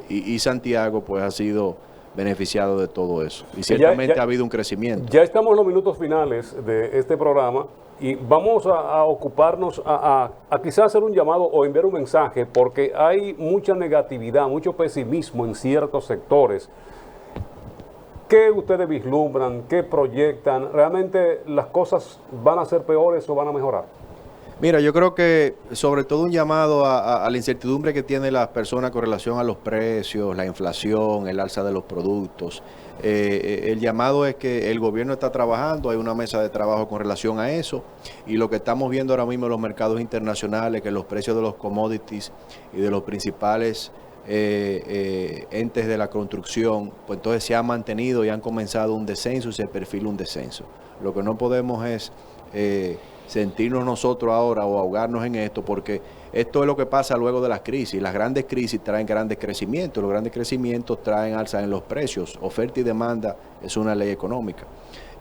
y Santiago pues ha sido beneficiado de todo eso. Y ciertamente ha habido un crecimiento. Ya estamos en los minutos finales de este programa y vamos a ocuparnos a quizás hacer un llamado o enviar un mensaje, porque hay mucha negatividad, mucho pesimismo en ciertos sectores. ¿Qué ustedes vislumbran? ¿Qué proyectan? ¿Realmente las cosas van a ser peores o van a mejorar? Mira, yo creo que sobre todo un llamado a la incertidumbre que tienen las personas con relación a los precios, la inflación, el alza de los productos. El llamado es que el gobierno está trabajando, hay una mesa de trabajo con relación a eso, y lo que estamos viendo ahora mismo en los mercados internacionales, que los precios de los commodities y de los principales entes de la construcción, pues entonces se ha mantenido y han comenzado un descenso y se perfila un descenso. Lo que no podemos es sentirnos nosotros ahora o ahogarnos en esto, porque esto es lo que pasa luego de las crisis. Las grandes crisis traen grandes crecimientos, los grandes crecimientos traen alza en los precios. Oferta y demanda es una ley económica.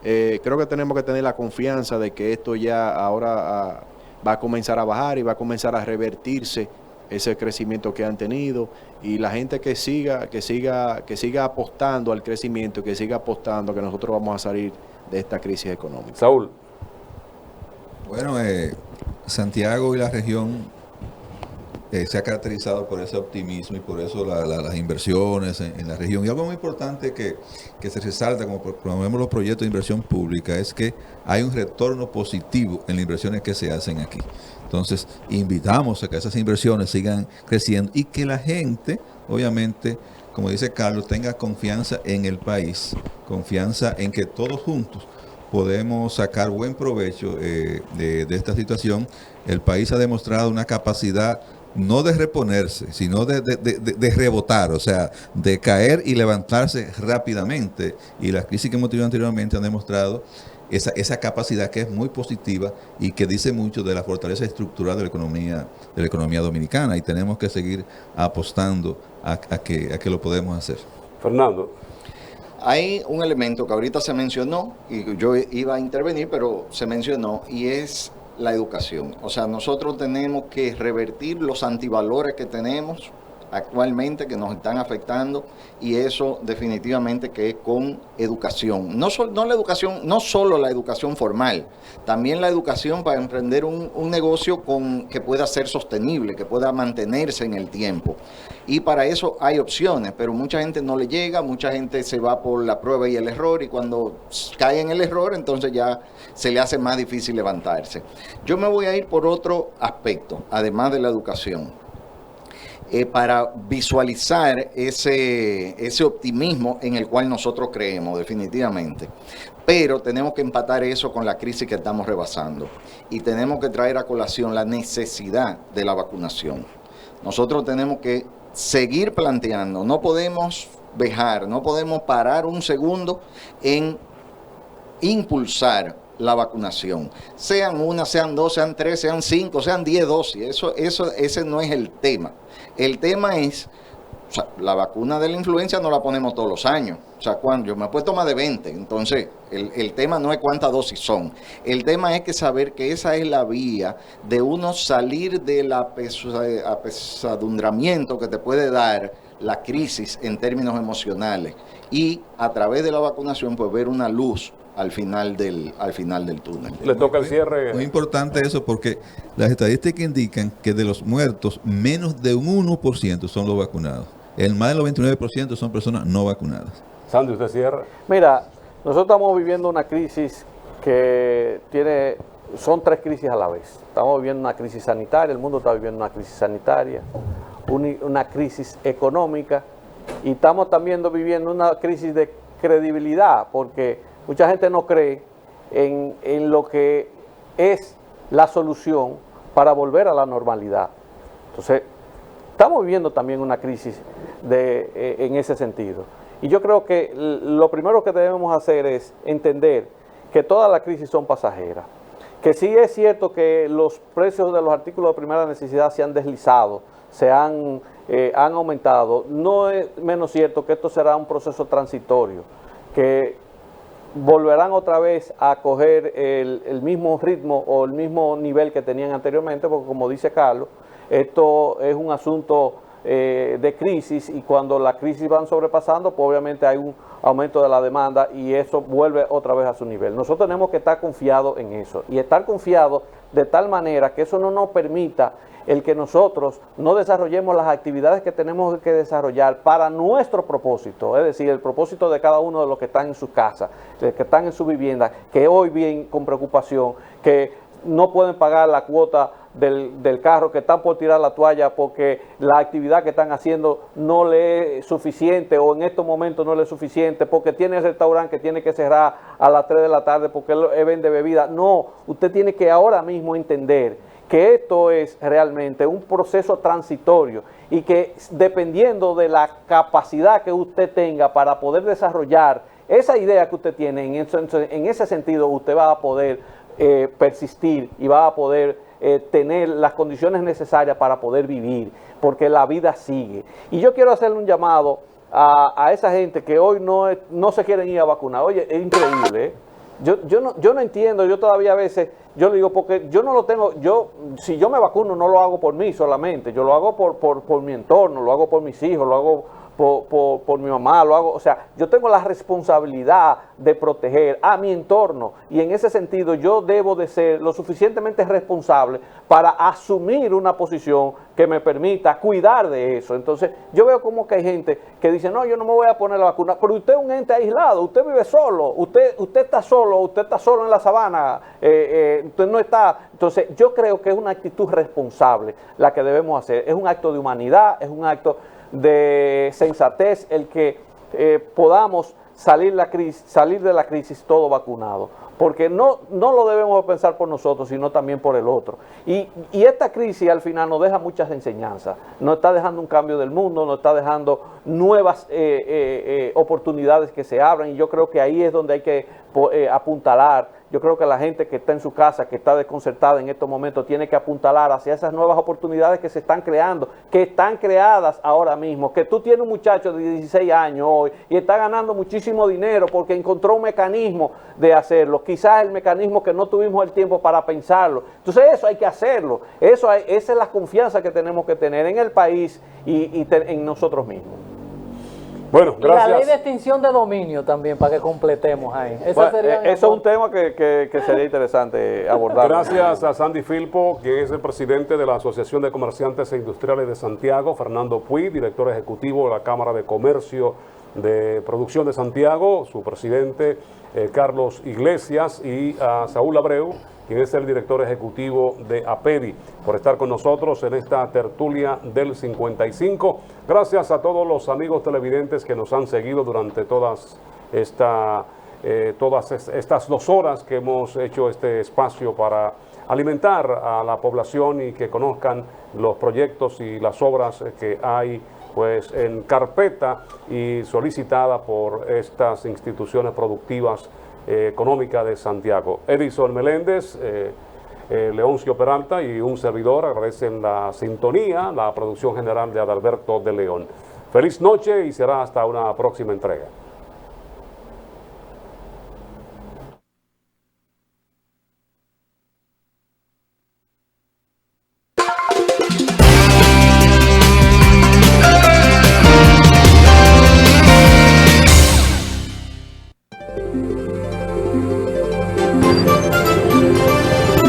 Creo que tenemos que tener la confianza de que esto ya ahora va a comenzar a bajar y va a comenzar a revertirse ese crecimiento que han tenido, y la gente que siga apostando al crecimiento, que siga apostando a que nosotros vamos a salir de esta crisis económica. Saúl. Bueno, Santiago y la región se ha caracterizado por ese optimismo y por eso las inversiones en la región. Y algo muy importante que se resalta como promovemos los proyectos de inversión pública es que hay un retorno positivo en las inversiones que se hacen aquí. Entonces, invitamos a que esas inversiones sigan creciendo y que la gente, obviamente, como dice Carlos, tenga confianza en el país, confianza en que todos juntos podemos sacar buen provecho de esta situación. El país ha demostrado una capacidad no de reponerse, sino de rebotar, o sea, de caer y levantarse rápidamente. Y las crisis que hemos tenido anteriormente han demostrado esa capacidad que es muy positiva y que dice mucho de la fortaleza estructural de la economía dominicana, y tenemos que seguir apostando a que lo podemos hacer. Fernando. Hay un elemento que ahorita se mencionó, y yo iba a intervenir, pero se mencionó, y es la educación. O sea, nosotros tenemos que revertir los antivalores que tenemos actualmente, que nos están afectando, y eso definitivamente que es con educación. No solo la educación formal, también la educación para emprender un negocio que pueda ser sostenible, que pueda mantenerse en el tiempo. Y para eso hay opciones, pero mucha gente no le llega, mucha gente se va por la prueba y el error, y cuando cae en el error, entonces ya se le hace más difícil levantarse. Yo me voy a ir por otro aspecto, además de la educación. Para visualizar ese optimismo en el cual nosotros creemos, definitivamente. Pero tenemos que empatar eso con la crisis que estamos rebasando. Y tenemos que traer a colación la necesidad de la vacunación. Nosotros tenemos que seguir planteando, no podemos dejar, no podemos parar un segundo en impulsar la vacunación. Sean una, sean dos, sean tres, sean 5, sean 10 dosis. Ese no es el tema. El tema es, o sea, la vacuna de la influenza no la ponemos todos los años. O sea, cuando yo me he puesto más de 20, entonces el tema no es cuántas dosis son. El tema es que saber que esa es la vía de uno salir del apesadumbramiento que te puede dar la crisis en términos emocionales, y a través de la vacunación pues ver una luz al final del túnel. Le toca el cierre. Muy importante eso, porque las estadísticas indican que de los muertos, menos de un 1% son los vacunados. El más del 99% son personas no vacunadas. Sandy, usted cierra. Mira, nosotros estamos viviendo una crisis que son 3 crisis a la vez. Estamos viviendo una crisis sanitaria, el mundo está viviendo una crisis sanitaria, una crisis económica, y estamos también viviendo una crisis de credibilidad, porque mucha gente no cree en lo que es la solución para volver a la normalidad. Entonces, estamos viviendo también una crisis en ese sentido. Y yo creo que lo primero que debemos hacer es entender que todas las crisis son pasajeras. Que sí es cierto que los precios de los artículos de primera necesidad se han deslizado, han aumentado. No es menos cierto que esto será un proceso transitorio, que volverán otra vez a coger el mismo ritmo o el mismo nivel que tenían anteriormente, porque como dice Carlos, esto es un asunto de crisis, y cuando las crisis van sobrepasando, pues obviamente hay un aumento de la demanda y eso vuelve otra vez a su nivel. Nosotros tenemos que estar confiados en eso, y estar confiados de tal manera que eso no nos permita el que nosotros no desarrollemos las actividades que tenemos que desarrollar para nuestro propósito, es decir, el propósito de cada uno de los que están en sus casas, de los que están en su vivienda, que hoy vienen con preocupación, que no pueden pagar la cuota del carro, que están por tirar la toalla porque la actividad que están haciendo no le es suficiente, o en estos momentos no le es suficiente, porque tiene el restaurante que tiene que cerrar a las 3 de la tarde porque él vende bebida. No, usted tiene que ahora mismo entender que esto es realmente un proceso transitorio, y que dependiendo de la capacidad que usted tenga para poder desarrollar esa idea que usted tiene, en ese sentido usted va a poder persistir y va a poder tener las condiciones necesarias para poder vivir, porque la vida sigue. Y yo quiero hacerle un llamado a esa gente que hoy no se quieren ir a vacunar. Oye, es increíble, ¿eh? Yo no entiendo, yo todavía a veces, yo le digo, porque yo no lo tengo, si yo me vacuno no lo hago por mí solamente, yo lo hago por mi entorno, lo hago por mis hijos, lo hago por mi mamá, lo hago, o sea, yo tengo la responsabilidad de proteger a mi entorno, y en ese sentido yo debo de ser lo suficientemente responsable para asumir una posición que me permita cuidar de eso. Entonces yo veo como que hay gente que dice, no, yo no me voy a poner la vacuna, pero usted es un ente aislado, usted vive solo, usted está solo en la sabana, usted no está. Entonces yo creo que es una actitud responsable la que debemos hacer, es un acto de humanidad, es un acto de sensatez el que podamos salir de la crisis todo vacunado, porque no lo debemos pensar por nosotros, sino también por el otro. Y esta crisis al final nos deja muchas enseñanzas, nos está dejando un cambio del mundo, nos está dejando nuevas oportunidades que se abran, y yo creo que ahí es donde hay que apuntalar yo creo que la gente que está en su casa, que está desconcertada en estos momentos, tiene que apuntalar hacia esas nuevas oportunidades que se están creando, que están creadas ahora mismo, que tú tienes un muchacho de 16 años hoy y está ganando muchísimo dinero porque encontró un mecanismo de hacerlo, quizás el mecanismo que no tuvimos el tiempo para pensarlo. Entonces eso hay que hacerlo, esa es la confianza que tenemos que tener en el país y en nosotros mismos. Bueno, Y la ley de gracias. extinción de dominio también, para que completemos ahí. Bueno, eso es un tema que sería interesante abordar. Gracias a Sandy Filpo, quien es el presidente de la Asociación de Comerciantes e Industriales de Santiago, Fernando Puig, director ejecutivo de la Cámara de Comercio de Producción de Santiago, su presidente Carlos Iglesias, y a Saúl Abreu, quien es el director ejecutivo de APEDI, por estar con nosotros en esta tertulia del 55. Gracias a todos los amigos televidentes que nos han seguido durante todas estas 2 horas que hemos hecho este espacio para alimentar a la población y que conozcan los proyectos y las obras que hay pues en carpeta y solicitada por estas instituciones productivas económicas de Santiago. Edison Meléndez, Leoncio Peralta y un servidor agradecen la sintonía, la producción general de Adalberto de León. Feliz noche y será hasta una próxima entrega.